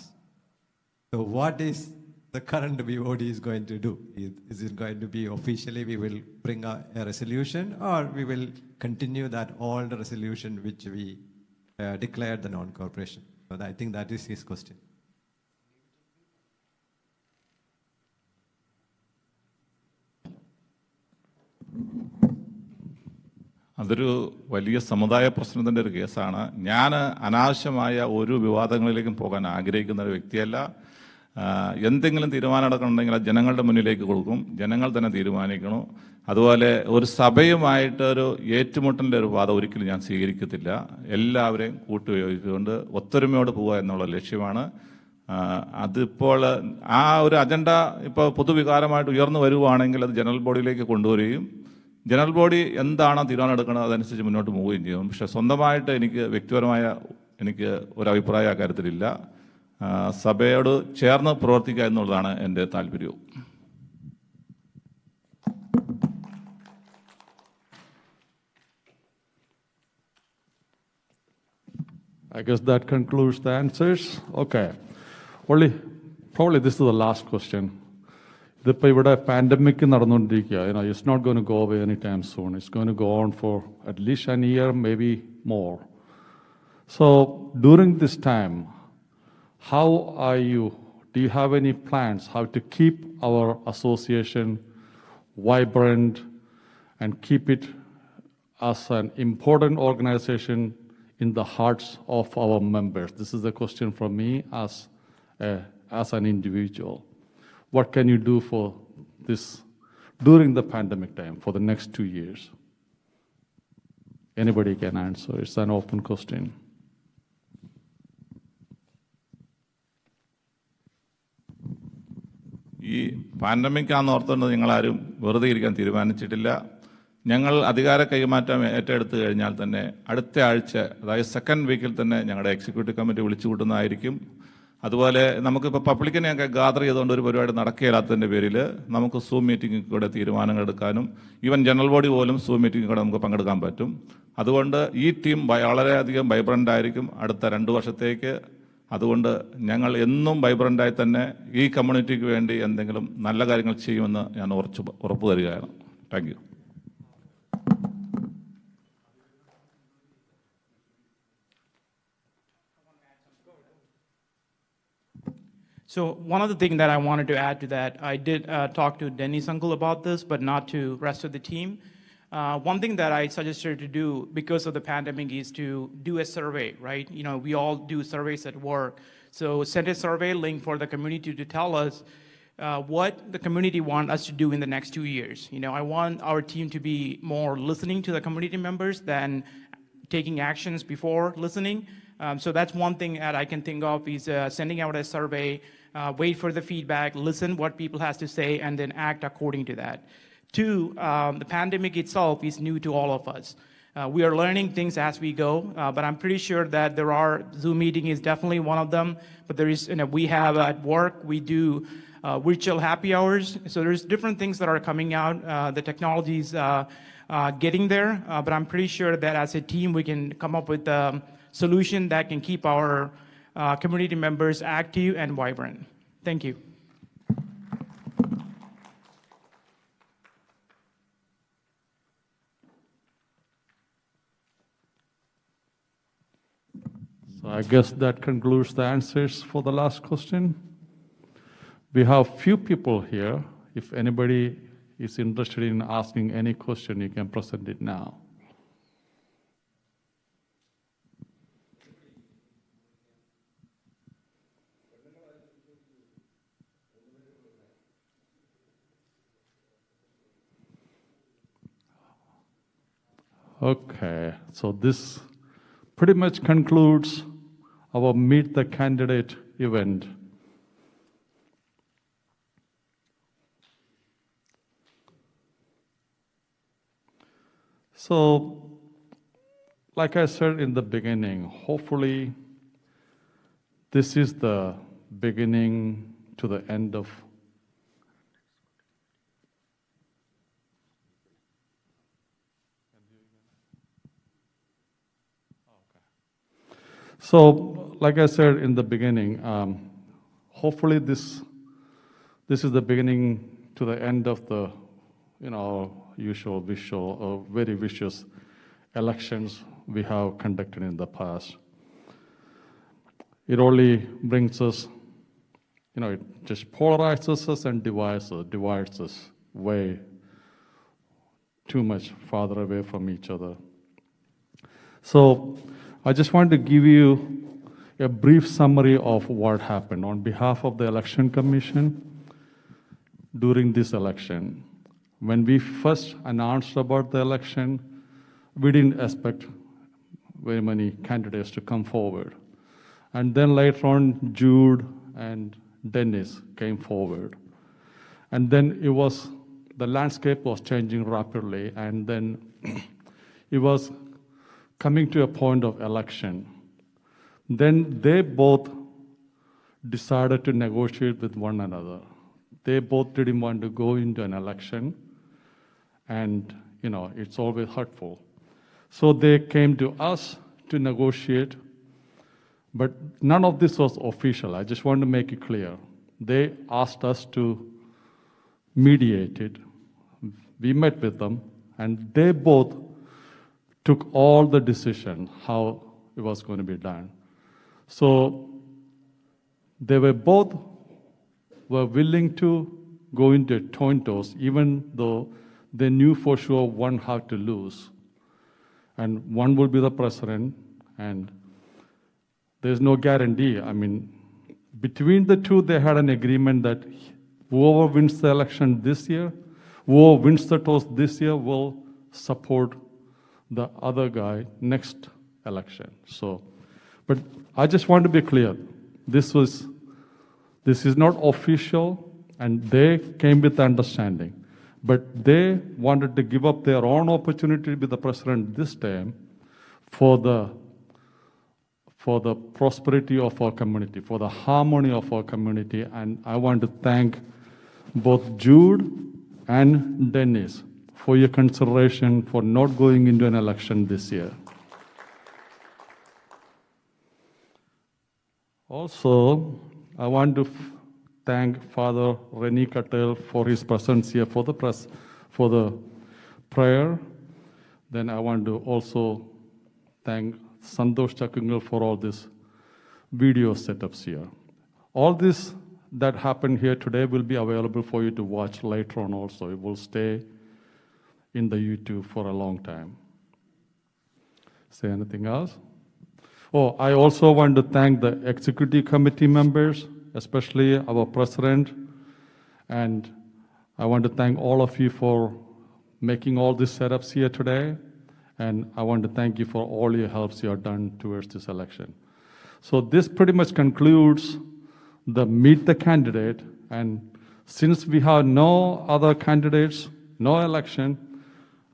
So what is the current BOD is going to do? Is it going to be officially we will bring a resolution, or we will continue that old resolution which we declared the non-cooperation? So I think that is his question. അതൊരു വലിയ സമുദായ പ്രശ്നത്തിൻ്റെ ഒരു കേസാണ്. ഞാൻ അനാവശ്യമായ ഒരു വിവാദങ്ങളിലേക്കും പോകാൻ ആഗ്രഹിക്കുന്ന ഒരു വ്യക്തിയല്ല. എന്തെങ്കിലും തീരുമാനം എടുക്കണമെങ്കിൽ അത് ജനങ്ങളുടെ മുന്നിലേക്ക് കൊടുക്കും, ജനങ്ങൾ തന്നെ തീരുമാനിക്കണം. അതുപോലെ ഒരു സഭയുമായിട്ടൊരു ഏറ്റുമുട്ടലിൻ്റെ ഒരു വാദം ഒരിക്കലും ഞാൻ സ്വീകരിക്കത്തില്ല. എല്ലാവരെയും കൂട്ടുപയോഗിച്ചുകൊണ്ട് ഒത്തൊരുമയോട് പോവുക എന്നുള്ള ലക്ഷ്യമാണ്. അതിപ്പോൾ ആ ഒരു അജണ്ട ഇപ്പോൾ പൊതുവികാരമായിട്ട് ഉയർന്നു വരുവാണെങ്കിൽ അത് ജനറൽ ബോഡിയിലേക്ക് കൊണ്ടുവരികയും ജനറൽ ബോഡി എന്താണോ തീരുമാനം എടുക്കുന്നത് അതനുസരിച്ച് മുന്നോട്ട് പോവുകയും ചെയ്യും. പക്ഷെ സ്വന്തമായിട്ട് വ്യക്തിപരമായ എനിക്ക് ഒരു അഭിപ്രായം അക്കാര്യത്തിലില്ല. സഭയോട് ചേർന്ന് പ്രവർത്തിക്കുക എന്നുള്ളതാണ് എൻ്റെ താല്പര്യവും. I guess that concludes the answers. Okay. Probably this is the last question. ഇതിപ്പോൾ ഇവിടെ പാൻഡമിക് നടന്നുകൊണ്ടിരിക്കുക. It's not going to go away anytime soon. It's going to go on for at least a year, maybe more. So during this time, how are you? Do you have any plans how to keep our association vibrant and keep it as an important organization in the hearts of our members? This is a question from me as an individual. What can you do for this during the pandemic time for the next 2 years? Anybody can answer. It's an open question. ഈ pandemic ആണെന്ന് ഓർത്തുകൊണ്ട് നിങ്ങളാരും വെറുതെ ഇരിക്കാൻ തീരുമാനിച്ചിട്ടില്ല. ഞങ്ങൾ അധികാര കൈമാറ്റം ഏറ്റെടുത്ത് കഴിഞ്ഞാൽ തന്നെ അടുത്ത ആഴ്ച, അതായത് സെക്കൻഡ് വീക്കിൽ തന്നെ ഞങ്ങളുടെ എക്സിക്യൂട്ടീവ് കമ്മിറ്റി വിളിച്ചു കൂട്ടുന്നതായിരിക്കും. അതുപോലെ നമുക്കിപ്പോൾ പബ്ലിക്കിനെയൊക്കെ ഗാദർ ചെയ്തുകൊണ്ട് ഒരു പരിപാടി നടക്കുകയില്ലാത്തതിൻ്റെ പേരിൽ നമുക്ക് സൂം മീറ്റിംഗിൽ കൂടെ തീരുമാനങ്ങൾ എടുക്കാനും ഈവൻ ജനറൽ ബോഡി പോലും സൂം മീറ്റിംഗിൽ കൂടെ നമുക്ക് പങ്കെടുക്കാൻ പറ്റും. അതുകൊണ്ട് ഈ ടീം വളരെയധികം വൈബ്രൻ്റ് ആയിരിക്കും അടുത്ത 2 വർഷത്തേക്ക്. അതുകൊണ്ട് ഞങ്ങൾ എന്നും വൈബ്രൻ്റായി തന്നെ ഈ കമ്മ്യൂണിറ്റിക്ക് വേണ്ടി എന്തെങ്കിലും നല്ല കാര്യങ്ങൾ ചെയ്യുമെന്ന് ഞാൻ ഉറപ്പ് തരികയാണ്. Thank you. So one of the things that I wanted to add to that, I did talk to Dennis uncle about this, but not to rest of the team. One thing that I suggested to do because of the pandemic is to do a survey, right? We all do surveys at work. So send a survey link for the community to tell us what the community want us to do in the next 2 years. I want our team to be more listening to the community members than taking actions before listening. So that's one thing that I can think of is sending out a survey, wait for the feedback, listen what people has to say, and then act according to that. 2, the pandemic itself is new to all of us. We are learning things as we go, but I'm pretty sure that there are Zoom meeting is definitely one of them. But there is, we have at work, we do virtual happy hours. So there's different things that are coming out. The technology is getting there, but I'm pretty sure that as a team we can come up with a solution that can keep our community members active and vibrant. Thank you. So I guess that concludes the answers for the last question. We have few people here. If anybody is interested in asking any question, you can present it now. Okay, so this pretty much concludes our Meet the Candidate event. So, like I said in the beginning, hopefully this is the beginning to the end of So, like I said in the beginning, hopefully this is the beginning to the end of the, usual very vicious elections we have conducted in the past. It only brings us, it just polarizes us and divides us way too much farther away from each other. So, I just want to give you a brief summary of what happened on behalf of the Election Commission during this election. When we first announced about the election, we didn't expect very many candidates to come forward. And then later on, Jude and Dennis came forward. And then the landscape was changing rapidly, and then it was coming to a point of election. Then they both decided to negotiate with one another. They both didn't want to go into an election, and it's always hurtful. So they came to us to negotiate, but none of this was official. I just want to make it clear. They asked us to mediated. We met with them, and they both took all the decision how it was going to be done. So they were both willing to go into coin toss, even though they knew for sure one had to lose. And one will be the president, and there's no guarantee. I mean, between the two, they had an agreement that whoever wins the election this year, whoever wins the toss this year will support the other guy next election. So, but I just want to be clear. This is not official, and they came with the understanding. But they wanted to give up their own opportunity to be the president this time for the prosperity of our community, for the harmony of our community. And I want to thank both Jude and Dennis for your consideration for not going into an election this year. Also, I want to thank Father Reni Katel for his presence here for the prayer. Then I want to also thank Santosh Chakungal for all these video setups here. All this that happened here today will be available for you to watch later on also. It will stay in the YouTube for a long time. Say anything else? Oh, I also want to thank the executive committee members, especially our president, and I want to thank all of you for making all these setups here today, and I want to thank you for all your helps you have done towards this election. So this pretty much concludes the Meet the Candidate, and since we have no other candidates, no election,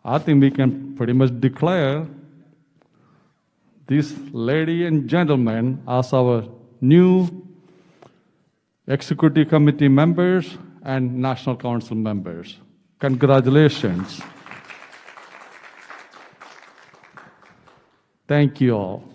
I think we can pretty much declare these ladies and gentlemen as our new Executive Committee members and National Council members. Congratulations. Thank you all.